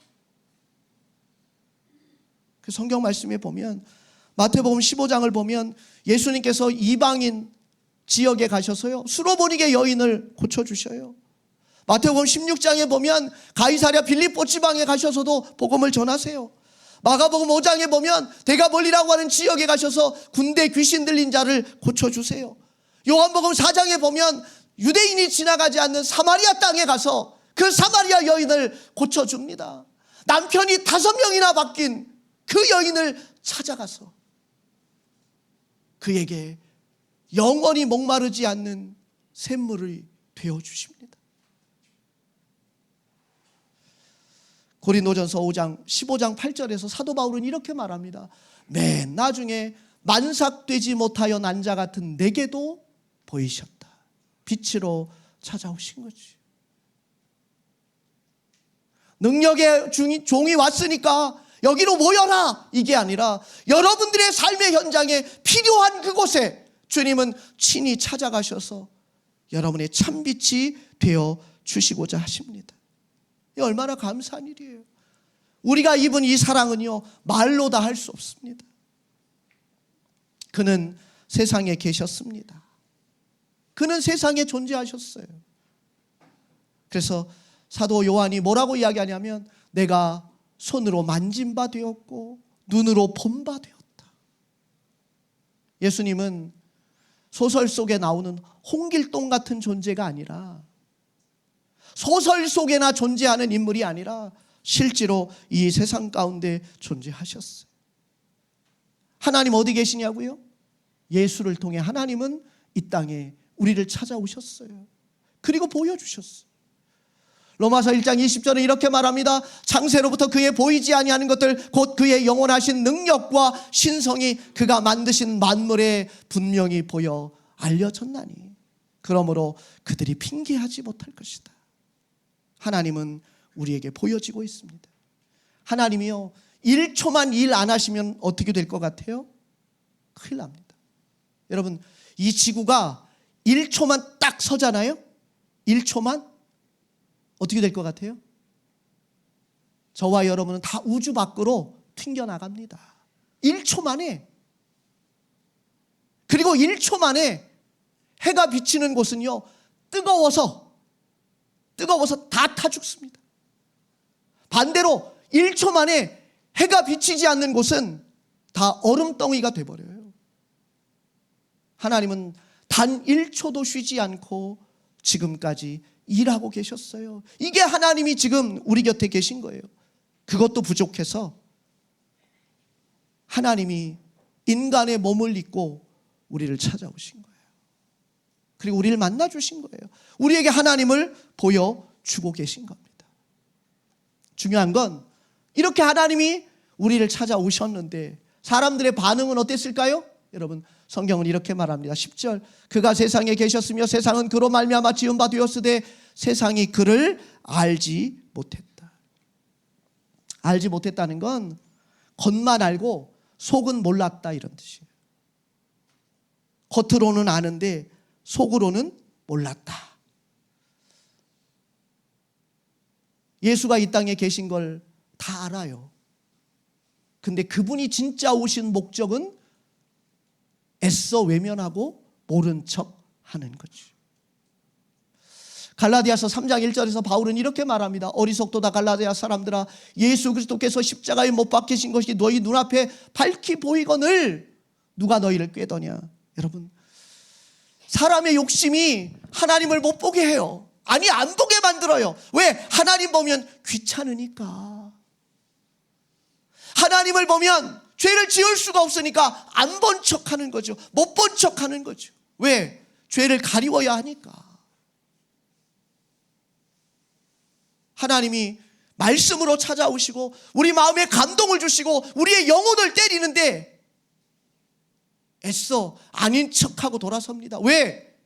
그 성경 말씀에 보면 마태복음 15장을 보면 예수님께서 이방인 지역에 가셔서요 수로보니게 여인을 고쳐주셔요. 마태복음 16장에 보면 가이사랴 빌립보 지방에 가셔서도 복음을 전하세요. 마가복음 5장에 보면 데가볼리라고 하는 지역에 가셔서 군대 귀신 들린 자를 고쳐주세요. 요한복음 4장에 보면 유대인이 지나가지 않는 사마리아 땅에 가서 그 사마리아 여인을 고쳐줍니다. 남편이 5명이나 바뀐 그 여인을 찾아가서 그에게 영원히 목마르지 않는 샘물을 되어주십니다. 고린도전서 5장 15장 8절에서 사도 바울은 이렇게 말합니다. 맨 나중에 만삭되지 못하여 난 자 같은 내게도 보이셨다. 빛으로 찾아오신 거지. 능력의 종이 왔으니까 여기로 모여라 이게 아니라 여러분들의 삶의 현장에 필요한 그곳에 주님은 친히 찾아가셔서 여러분의 참빛이 되어 주시고자 하십니다. 이 얼마나 감사한 일이에요. 우리가 입은 이 사랑은요 말로 다 할 수 없습니다. 그는 세상에 계셨습니다. 그는 세상에 존재하셨어요. 그래서 사도 요한이 뭐라고 이야기하냐면 내가 손으로 만진 바 되었고 눈으로 본 바 되었다. 예수님은 소설 속에 나오는 홍길동 같은 존재가 아니라 소설 속에나 존재하는 인물이 아니라 실제로 이 세상 가운데 존재하셨어요. 하나님 어디 계시냐고요? 예수를 통해 하나님은 이 땅에 우리를 찾아오셨어요. 그리고 보여주셨어요. 로마서 1장 20절에 이렇게 말합니다. 창세로부터 그의 보이지 아니하는 것들 곧 그의 영원하신 능력과 신성이 그가 만드신 만물에 분명히 보여 알려졌나니. 그러므로 그들이 핑계하지 못할 것이다. 하나님은 우리에게 보여지고 있습니다. 하나님이요, 1초만 일 안 하시면 어떻게 될 것 같아요? 큰일 납니다. 여러분, 이 지구가 1초만 딱 서잖아요. 1초만 어떻게 될 것 같아요? 저와 여러분은 다 우주 밖으로 튕겨나갑니다. 1초 만에. 그리고 1초 만에 해가 비치는 곳은요, 뜨거워서 다 타 죽습니다. 반대로 1초 만에 해가 비치지 않는 곳은 다 얼음덩이가 돼버려요. 하나님은 단 1초도 쉬지 않고 지금까지 일하고 계셨어요. 이게 하나님이 지금 우리 곁에 계신 거예요. 그것도 부족해서 하나님이 인간의 몸을 입고 우리를 찾아오신 거예요. 그리고 우리를 만나 주신 거예요. 우리에게 하나님을 보여주고 계신 겁니다. 중요한 건 이렇게 하나님이 우리를 찾아오셨는데 사람들의 반응은 어땠을까요? 여러분, 성경은 이렇게 말합니다. 10절, 그가 세상에 계셨으며 세상은 그로 말미암아 지은 바 되었으되 세상이 그를 알지 못했다. 알지 못했다는 건 겉만 알고 속은 몰랐다, 이런 뜻이에요. 겉으로는 아는데 속으로는 몰랐다. 예수가 이 땅에 계신 걸 다 알아요. 근데 그분이 진짜 오신 목적은 애써 외면하고 모른 척 하는 거죠. 갈라디아서 3장 1절에서 바울은 이렇게 말합니다. 어리석도다 갈라디아 사람들아, 예수 그리스도께서 십자가에 못 박히신 것이 너희 눈앞에 밝히 보이거늘 누가 너희를 꾀더냐. 여러분, 사람의 욕심이 하나님을 못 보게 해요. 아니, 안 보게 만들어요. 왜? 하나님 보면 귀찮으니까. 하나님을 보면 죄를 지을 수가 없으니까 안 본 척하는 거죠. 못 본 척하는 거죠. 왜? 죄를 가리워야 하니까. 하나님이 말씀으로 찾아오시고 우리 마음에 감동을 주시고 우리의 영혼을 때리는데 애써 아닌 척하고 돌아섭니다. 왜?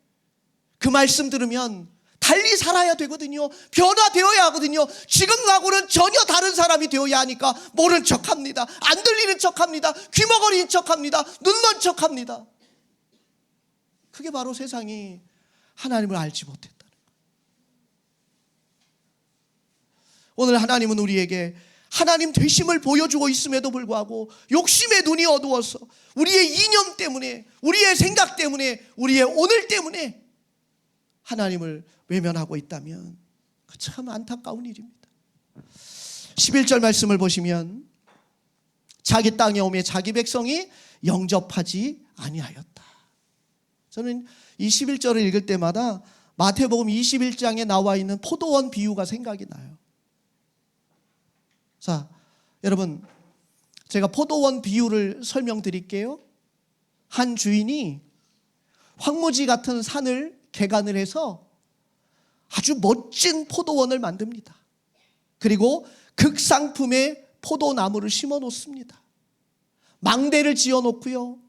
그 말씀 들으면 달리 살아야 되거든요. 변화되어야 하거든요. 지금하고는 전혀 다른 사람이 되어야 하니까 모른 척합니다. 안 들리는 척합니다. 귀머거리는 척합니다. 눈먼 척합니다. 그게 바로 세상이 하나님을 알지 못했다는 거예요. 오늘 하나님은 우리에게 하나님 되심을 보여주고 있음에도 불구하고 욕심의 눈이 어두워서 우리의 이념 때문에, 우리의 생각 때문에, 우리의 오늘 때문에 하나님을 외면하고 있다면 그 참 안타까운 일입니다. 11절 말씀을 보시면 자기 땅에 오매 자기 백성이 영접하지 아니하였다. 저는 이 11절을 읽을 때마다 마태복음 21장에 나와 있는 포도원 비유가 생각이 나요. 자, 여러분, 제가 포도원 비유를 설명드릴게요. 한 주인이 황무지 같은 산을 개간을 해서 아주 멋진 포도원을 만듭니다. 그리고 극상품의 포도나무를 심어 놓습니다. 망대를 지어 놓고요,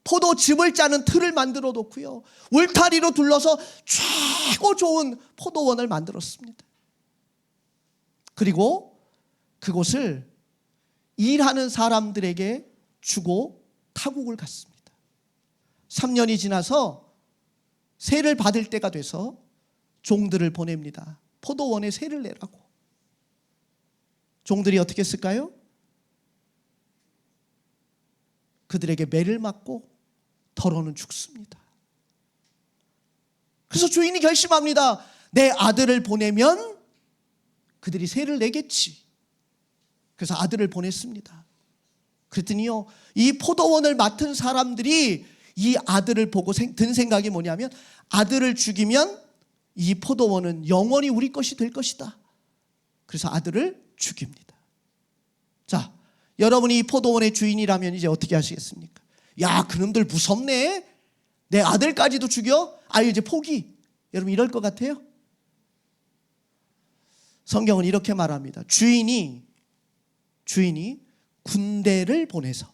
포도즙을 짜는 틀을 만들어 놓고요, 울타리로 둘러서 최고 좋은 포도원을 만들었습니다. 그리고 그곳을 일하는 사람들에게 주고 타국을 갔습니다. 3년이 지나서 세를 받을 때가 돼서 종들을 보냅니다. 포도원에 세를 내라고. 종들이 어떻게 했을까요? 그들에게 매를 맞고 더러는 죽습니다. 그래서 주인이 결심합니다. 내 아들을 보내면 그들이 세를 내겠지. 그래서 아들을 보냈습니다. 그랬더니요, 이 포도원을 맡은 사람들이 이 아들을 보고 든 생각이 뭐냐면, 아들을 죽이면 이 포도원은 영원히 우리 것이 될 것이다. 그래서 아들을 죽입니다. 자, 여러분이 이 포도원의 주인이라면 이제 어떻게 하시겠습니까? 야, 그놈들 무섭네. 내 아들까지도 죽여? 아유, 이제 포기. 여러분, 이럴 것 같아요? 성경은 이렇게 말합니다. 주인이 군대를 보내서,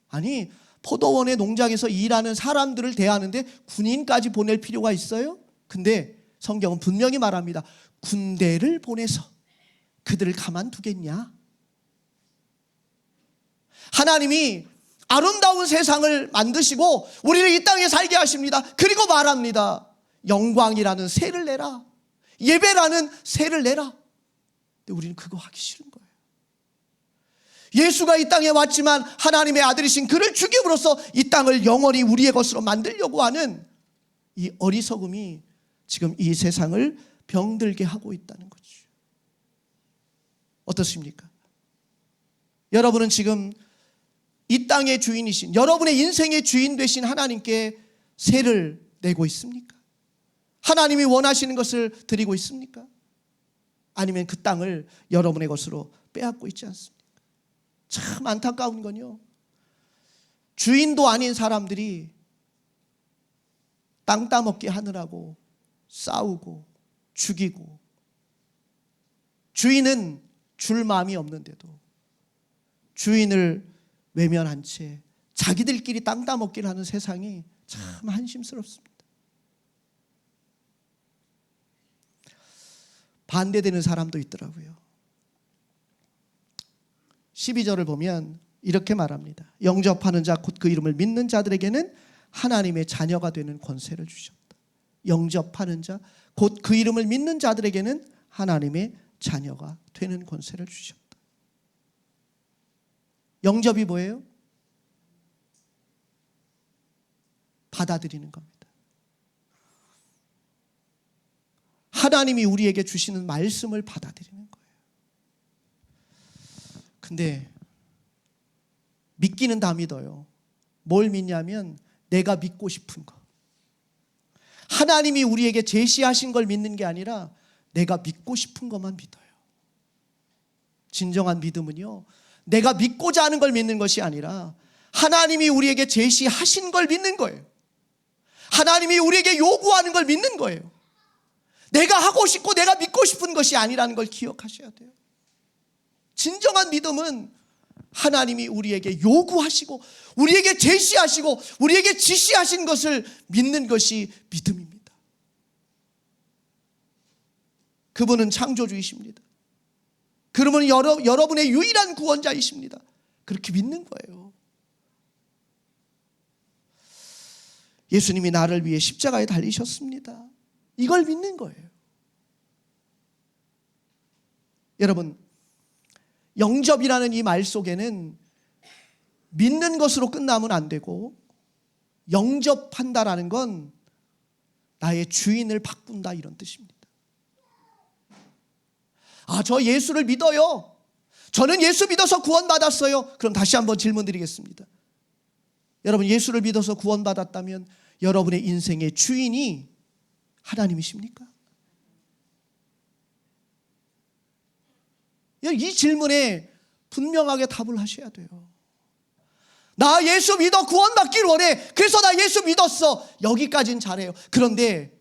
아니, 포도원의 농장에서 일하는 사람들을 대하는데 군인까지 보낼 필요가 있어요? 근데 성경은 분명히 말합니다. 군대를 보내서 그들을 가만두겠냐? 하나님이 아름다운 세상을 만드시고 우리를 이 땅에 살게 하십니다. 그리고 말합니다. 영광이라는 세를 내라. 예배라는 세를 내라. 근데 우리는 그거 하기 싫은 거예요. 예수가 이 땅에 왔지만 하나님의 아들이신 그를 죽임으로써 이 땅을 영원히 우리의 것으로 만들려고 하는 이 어리석음이 지금 이 세상을 병들게 하고 있다는 거죠. 어떻습니까? 여러분은 지금 이 땅의 주인이신, 여러분의 인생의 주인 되신 하나님께 세를 내고 있습니까? 하나님이 원하시는 것을 드리고 있습니까? 아니면 그 땅을 여러분의 것으로 빼앗고 있지 않습니까? 참 안타까운 건요, 주인도 아닌 사람들이 땅 따먹게 하느라고 싸우고 죽이고, 주인은 줄 마음이 없는데도 주인을 외면한 채 자기들끼리 땅 따먹기를 하는 세상이 참 한심스럽습니다. 반대되는 사람도 있더라고요. 12절을 보면 이렇게 말합니다. 영접하는 자 곧 그 이름을 믿는 자들에게는 하나님의 자녀가 되는 권세를 주셨다. 영접하는 자 곧 그 이름을 믿는 자들에게는 하나님의 자녀가 되는 권세를 주셨다. 영접이 뭐예요? 받아들이는 겁니다. 하나님이 우리에게 주시는 말씀을 받아들이는 거예요. 근데 믿기는 다 믿어요. 뭘 믿냐면 내가 믿고 싶은 거. 하나님이 우리에게 제시하신 걸 믿는 게 아니라 내가 믿고 싶은 것만 믿어요. 진정한 믿음은요, 내가 믿고자 하는 걸 믿는 것이 아니라 하나님이 우리에게 제시하신 걸 믿는 거예요. 하나님이 우리에게 요구하는 걸 믿는 거예요. 내가 하고 싶고 내가 믿고 싶은 것이 아니라는 걸 기억하셔야 돼요. 진정한 믿음은 하나님이 우리에게 요구하시고 우리에게 제시하시고 우리에게 지시하신 것을 믿는 것이 믿음입니다. 그분은 창조주이십니다. 그러면 여러분의 유일한 구원자이십니다. 그렇게 믿는 거예요. 예수님이 나를 위해 십자가에 달리셨습니다. 이걸 믿는 거예요. 여러분, 영접이라는 이 말 속에는 믿는 것으로 끝나면 안 되고, 영접한다라는 건 나의 주인을 바꾼다, 이런 뜻입니다. 아, 저 예수를 믿어요. 저는 예수 믿어서 구원받았어요. 그럼 다시 한번 질문 드리겠습니다. 여러분, 예수를 믿어서 구원받았다면 여러분의 인생의 주인이 하나님이십니까? 이 질문에 분명하게 답을 하셔야 돼요. 나 예수 믿어 구원받길 원해. 그래서 나 예수 믿었어. 여기까지는 잘해요. 그런데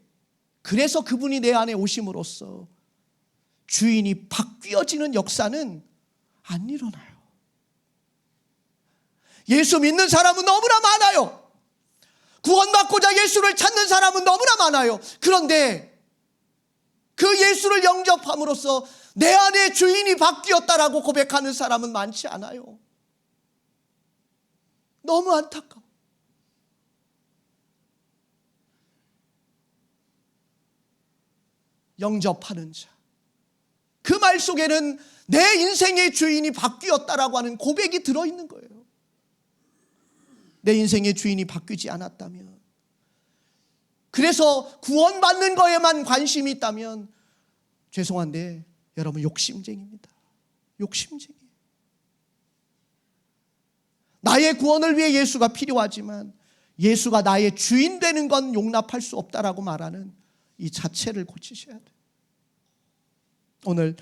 그래서 그분이 내 안에 오심으로써 주인이 바뀌어지는 역사는 안 일어나요. 예수 믿는 사람은 너무나 많아요. 구원받고자 예수를 찾는 사람은 너무나 많아요. 그런데 그 예수를 영접함으로써 내 안에 주인이 바뀌었다라고 고백하는 사람은 많지 않아요. 너무 안타까워. 영접하는 자, 그 말 속에는 내 인생의 주인이 바뀌었다라고 하는 고백이 들어있는 거예요. 내 인생의 주인이 바뀌지 않았다면, 그래서 구원받는 거에만 관심이 있다면 죄송한데 여러분, 욕심쟁입니다. 욕심쟁이. 나의 구원을 위해 예수가 필요하지만 예수가 나의 주인 되는 건 용납할 수 없다라고 말하는 이 자체를 고치셔야 돼요. 오늘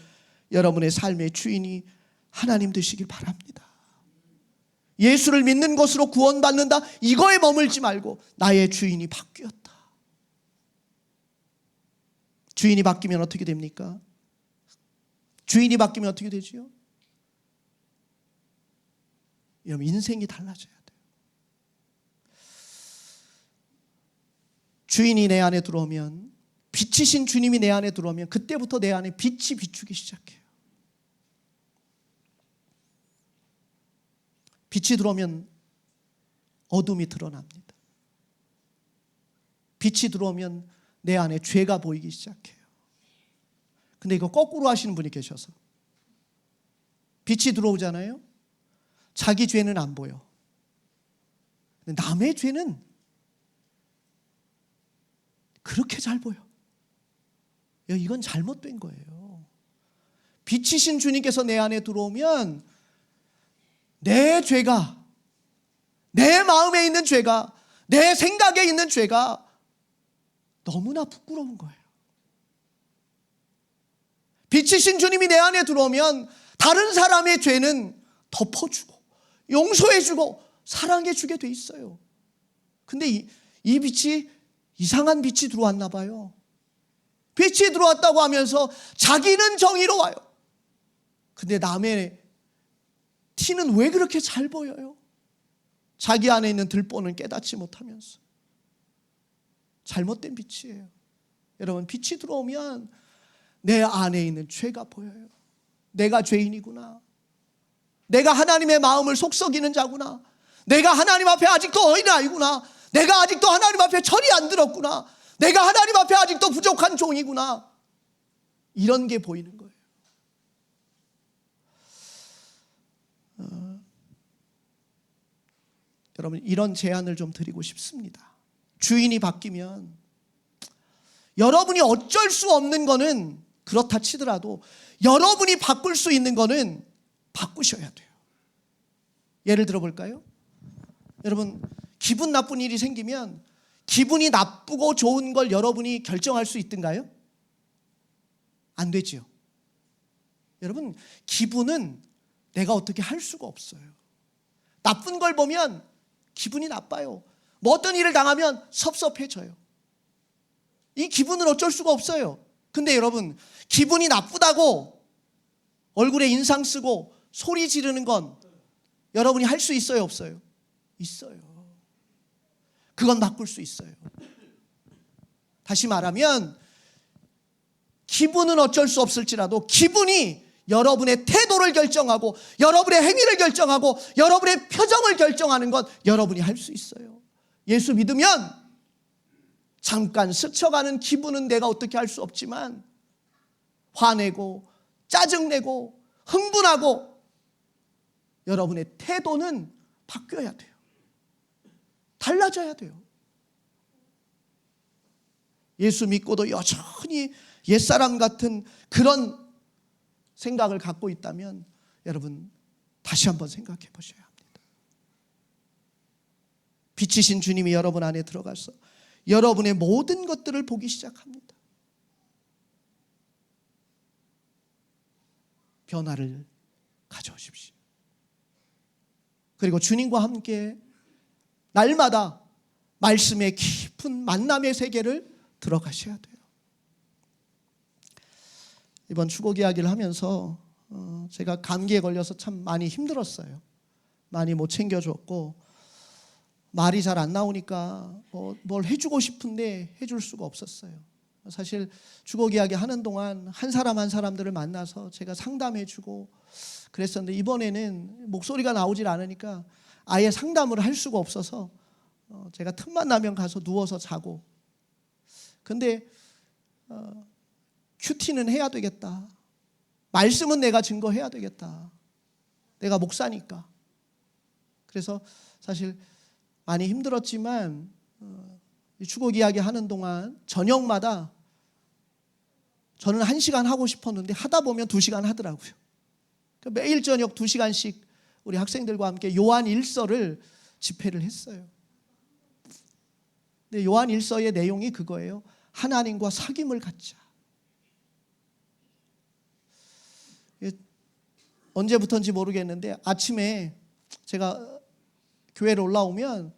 여러분의 삶의 주인이 하나님 되시길 바랍니다. 예수를 믿는 것으로 구원받는다, 이거에 머물지 말고 나의 주인이 바뀌었다. 주인이 바뀌면 어떻게 됩니까? 주인이 바뀌면 어떻게 되지요? 여러분, 인생이 달라져야 돼요. 주인이 내 안에 들어오면, 빛이신 주님이 내 안에 들어오면 그때부터 내 안에 빛이 비추기 시작해요. 빛이 들어오면 어둠이 드러납니다. 빛이 들어오면 내 안에 죄가 보이기 시작해요. 근데 이거 거꾸로 하시는 분이 계셔서 빛이 들어오잖아요. 자기 죄는 안 보여. 근데 남의 죄는 그렇게 잘 보여. 이건 잘못된 거예요. 빛이신 주님께서 내 안에 들어오면 내 죄가, 내 마음에 있는 죄가, 내 생각에 있는 죄가 너무나 부끄러운 거예요. 빛이신 주님이 내 안에 들어오면 다른 사람의 죄는 덮어주고 용서해주고 사랑해주게 돼 있어요. 근데 이 빛이 이상한 빛이 들어왔나 봐요. 빛이 들어왔다고 하면서 자기는 정의로워요. 근데 남의 티는 왜 그렇게 잘 보여요? 자기 안에 있는 들보는 깨닫지 못하면서. 잘못된 빛이에요. 여러분, 빛이 들어오면 내 안에 있는 죄가 보여요. 내가 죄인이구나. 내가 하나님의 마음을 속썩이는 자구나. 내가 하나님 앞에 아직도 어린아이구나. 내가 아직도 하나님 앞에 절이 안 들었구나. 내가 하나님 앞에 아직도 부족한 종이구나. 이런 게 보이는 거예요. 여러분, 이런 제안을 좀 드리고 싶습니다. 주인이 바뀌면 여러분이 어쩔 수 없는 거는 그렇다 치더라도 여러분이 바꿀 수 있는 거는 바꾸셔야 돼요. 예를 들어 볼까요? 여러분, 기분 나쁜 일이 생기면 기분이 나쁘고 좋은 걸 여러분이 결정할 수 있던가요? 안 되지요. 여러분, 기분은 내가 어떻게 할 수가 없어요. 나쁜 걸 보면 기분이 나빠요. 뭐 어떤 일을 당하면 섭섭해져요. 이 기분은 어쩔 수가 없어요. 근데 여러분, 기분이 나쁘다고 얼굴에 인상 쓰고 소리 지르는 건 여러분이 할 수 있어요, 없어요? 있어요. 그건 바꿀 수 있어요. 다시 말하면 기분은 어쩔 수 없을지라도 기분이 여러분의 태도를 결정하고 여러분의 행위를 결정하고 여러분의 표정을 결정하는 건 여러분이 할 수 있어요. 예수 믿으면 잠깐 스쳐가는 기분은 내가 어떻게 할 수 없지만 화내고 짜증내고 흥분하고 여러분의 태도는 바뀌어야 돼요. 달라져야 돼요. 예수 믿고도 여전히 옛사람 같은 그런 생각을 갖고 있다면 여러분 다시 한번 생각해 보셔야 합니다. 빛이신 주님이 여러분 안에 들어가서 여러분의 모든 것들을 보기 시작합니다. 변화를 가져오십시오. 그리고 주님과 함께 날마다 말씀의 깊은 만남의 세계를 들어가셔야 돼요. 이번 추곡 이야기를 하면서 제가 감기에 걸려서 참 많이 힘들었어요. 많이 못 챙겨줬고 말이 잘 안 나오니까 뭘 해주고 싶은데 해줄 수가 없었어요. 사실 추곡 이야기 하는 동안 한 사람 한 사람들을 만나서 제가 상담해주고 그랬었는데 이번에는 목소리가 나오질 않으니까 아예 상담을 할 수가 없어서 제가 틈만 나면 가서 누워서 자고. 근데 큐티는 해야 되겠다. 말씀은 내가 증거해야 되겠다. 내가 목사니까. 그래서 사실 많이 힘들었지만 추곡 이야기 하는 동안 저녁마다 저는 1시간 하고 싶었는데 하다 보면 2시간 하더라고요. 매일 저녁 2시간씩 우리 학생들과 함께 요한 1서를 집회를 했어요. 근데 요한 1서의 내용이 그거예요. 하나님과 사귐을 갖자. 언제부터인지 모르겠는데 아침에 제가 교회를 올라오면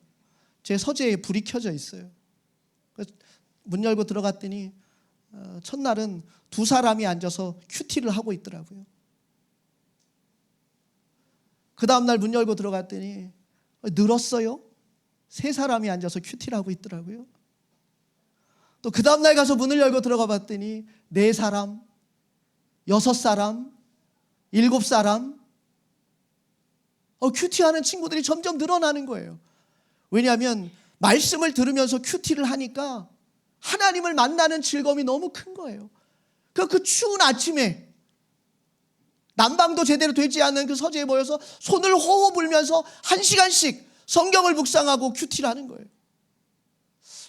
제 서재에 불이 켜져 있어요. 문 열고 들어갔더니 첫날은 2사람이 앉아서 큐티를 하고 있더라고요. 그 다음날 문 열고 들어갔더니 늘었어요. 3사람이 앉아서 큐티를 하고 있더라고요. 또 그 다음날 가서 문을 열고 들어가 봤더니 4사람, 6사람, 7사람 큐티하는 친구들이 점점 늘어나는 거예요. 왜냐하면 말씀을 들으면서 큐티를 하니까 하나님을 만나는 즐거움이 너무 큰 거예요. 그 추운 아침에 난방도 제대로 되지 않는 그 서재에 모여서 손을 호호 불면서 1시간씩 성경을 묵상하고 큐티를 하는 거예요.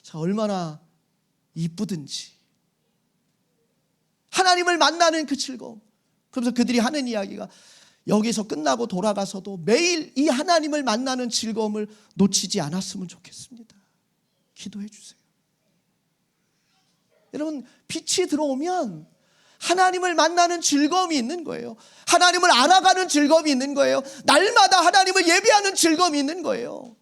자, 얼마나 이쁘든지 하나님을 만나는 그 즐거움. 그러면서 그들이 하는 이야기가 여기서 끝나고 돌아가서도 매일 이 하나님을 만나는 즐거움을 놓치지 않았으면 좋겠습니다. 기도해 주세요. 여러분, 빛이 들어오면 하나님을 만나는 즐거움이 있는 거예요. 하나님을 알아가는 즐거움이 있는 거예요. 날마다 하나님을 예배하는 즐거움이 있는 거예요.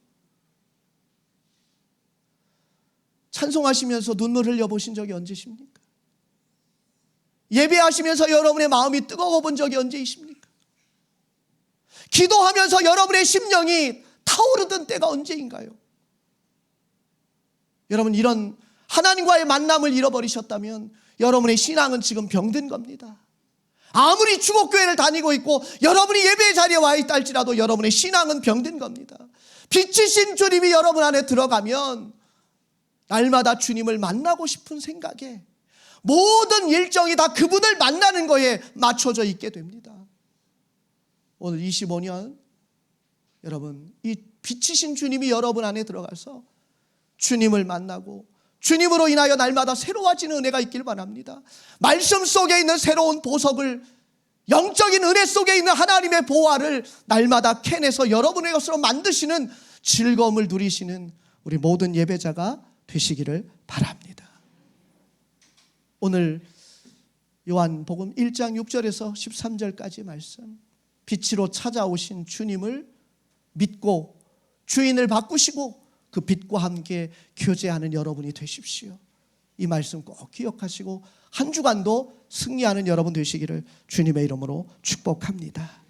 찬송하시면서 눈물 흘려보신 적이 언제십니까? 예배하시면서 여러분의 마음이 뜨거워 본 적이 언제이십니까? 기도하면서 여러분의 심령이 타오르던 때가 언제인가요? 여러분, 이런 하나님과의 만남을 잃어버리셨다면 여러분의 신앙은 지금 병든 겁니다. 아무리 축복교회를 다니고 있고 여러분이 예배의 자리에 와 있다 할지라도 여러분의 신앙은 병든 겁니다. 빛이신 주님이 여러분 안에 들어가면 날마다 주님을 만나고 싶은 생각에 모든 일정이 다 그분을 만나는 거에 맞춰져 있게 됩니다. 오늘 25년 여러분, 이 빛이신 주님이 여러분 안에 들어가서 주님을 만나고 주님으로 인하여 날마다 새로워지는 은혜가 있길 바랍니다. 말씀 속에 있는 새로운 보석을, 영적인 은혜 속에 있는 하나님의 보화를 날마다 캐내서 여러분의 것으로 만드시는 즐거움을 누리시는 우리 모든 예배자가 되시기를 바랍니다. 오늘 요한복음 1장 6절에서 13절까지 말씀, 빛으로 찾아오신 주님을 믿고 주인을 바꾸시고 그 빛과 함께 교제하는 여러분이 되십시오. 이 말씀 꼭 기억하시고 한 주간도 승리하는 여러분 되시기를 주님의 이름으로 축복합니다.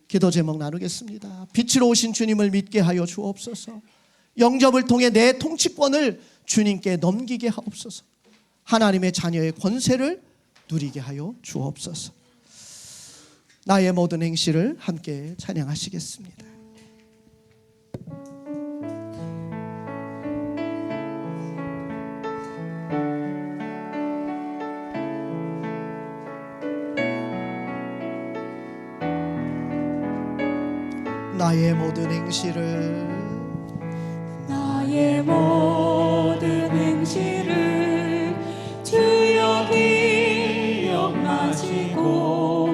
기도 제목 나누겠습니다. 빛으로 오신 주님을 믿게 하여 주옵소서. 영접을 통해 내 통치권을 주님께 넘기게 하옵소서. 하나님의 자녀의 권세를 누리게 하여 주옵소서. 나의 모든 행실을 함께 찬양하시겠습니다. 나의 모든 행실을, 나의 모든 행실을 주여 기억하시고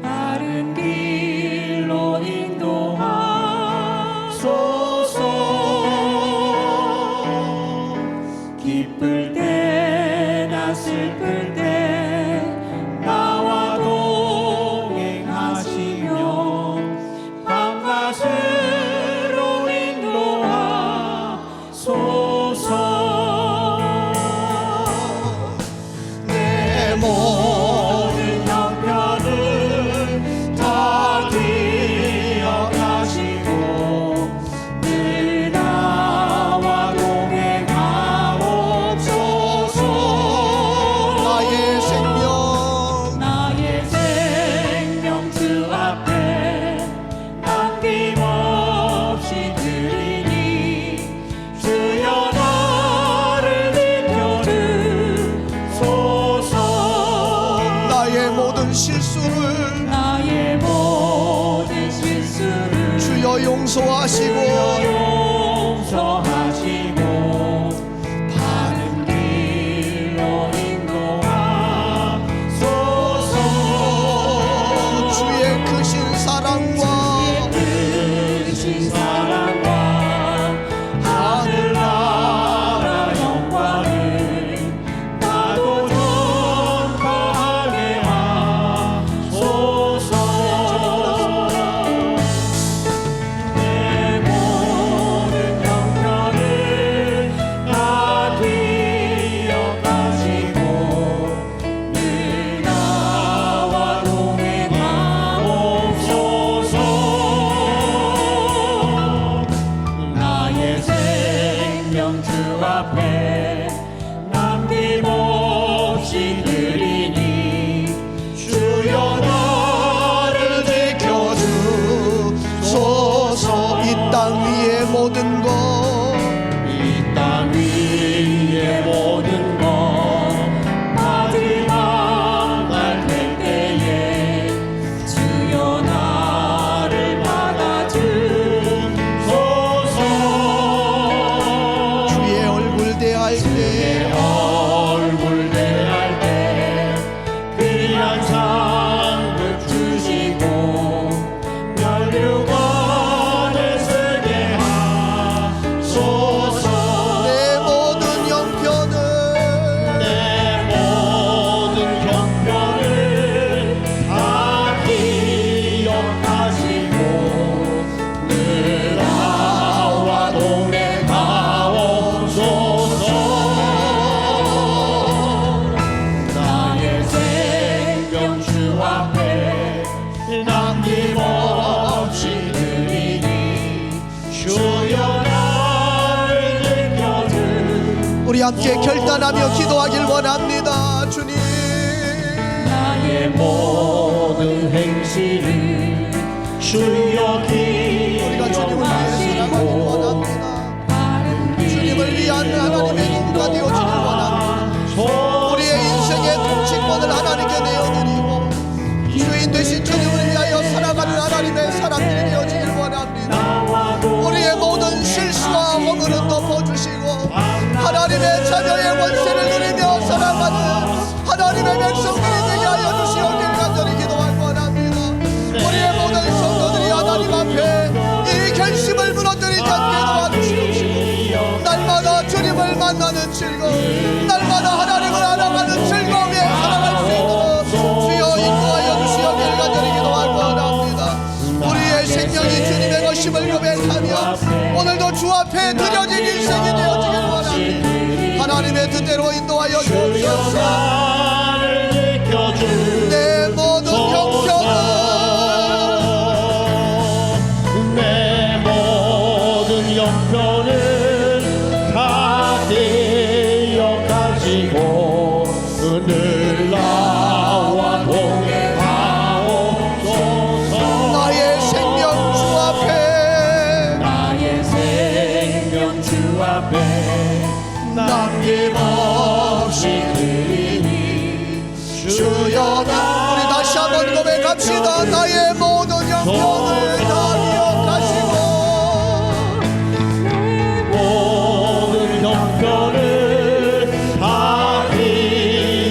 바른 길로 인도하소서. 기쁠 때나 슬플 때 나와 동행하시며 밤낮으로 인도하소서. 내 모든 형편을 다 기억하시고 늘 나와 동행하옵소서. 나의 생명 주 앞에 남김없이 드리니 주여 나를 비켜주소서. 나의 모든 실수를 나의 모든 실수를 주여 용서하시고 용서하시고 바른 길로 인도하소서. 주의 크신 사랑과 크신 사랑과 하늘나라 영광을 나도 전파하게 하소서. 내 모든 형편을 함께 결단하며 기도하길 원합니다. 주님, 나의 모든 행실을 주여 우리가 주님을 위해 살아가길 기억하시고 원합니다. 주님을 위한 하나님의 도구가 되어지길 원합니다. 우리의 인생의 통치권을 하나님께 내어드리고 주인 되신 주님을 위하여 살아가는 하나님의 사람들이 되어지길 원합니다. 우리의 모든 실수와 허물은 덮어주시고 하나님의 자녀의 권세를 누리며 살아가는 하나님의 백성들이 되게 하여 주시옵길 간절히 기도하기 원합니다. 우리의 모든 성도들이 하나님 앞에 이 결심을 무너뜨리지 않게 도와주시옵시고 날마다 주님을 만나는 즐거움, 날마다 하나님을 알아가는 즐거움에 살아갈 수 있도록 주여 인도하여 주시옵길 간절히 기도하기 원합니다. 우리의 생명이 주님의 것임을 고백하며 오늘도 주 앞에 드려진 인생이 되어지길 원합니다. 하나님의 뜻대로 인도하여 주옵소서. 내 모든 형편은 내 모든 형편을 다 기억하시고 늘 나와 동행하옵소서. 나의 생명 주 앞에 나의 생명 주 앞에 남김없이 드리니 주여 나 우리 다시 한번 고백합시다. 나의 모든 형편을 다 기억하시고 모든 형편을 다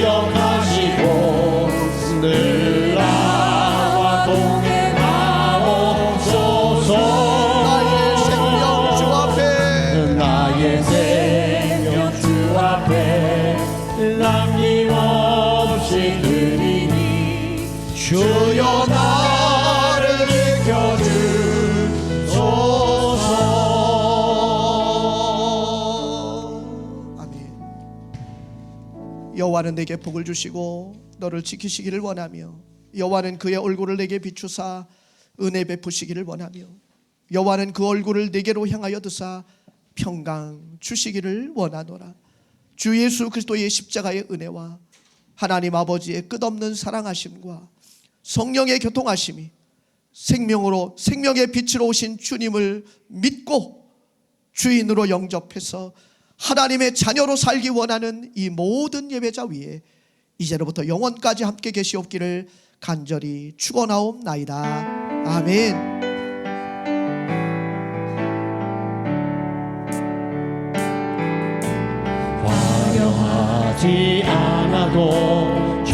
기억하시고 늘 나와 동행하옵소서. 나의 생명 주 앞에 나의 생명 주 앞에 남김없이 드리니 주여 나를 지켜주소서. 아멘. 여호와는 내게 복을 주시고 너를 지키시기를 원하며 여호와는 그의 얼굴을 내게 비추사 은혜 베푸시기를 원하며 여호와는 그 얼굴을 내게로 향하여 드사 평강 주시기를 원하노라. 주 예수 그리스도의 십자가의 은혜와 하나님 아버지의 끝없는 사랑하심과 성령의 교통하심이 생명으로 생명의 빛으로 오신 주님을 믿고 주인으로 영접해서 하나님의 자녀로 살기 원하는 이 모든 예배자 위에 이제로부터 영원까지 함께 계시옵기를 간절히 축원하옵나이다. 아멘. 화려하지 않아도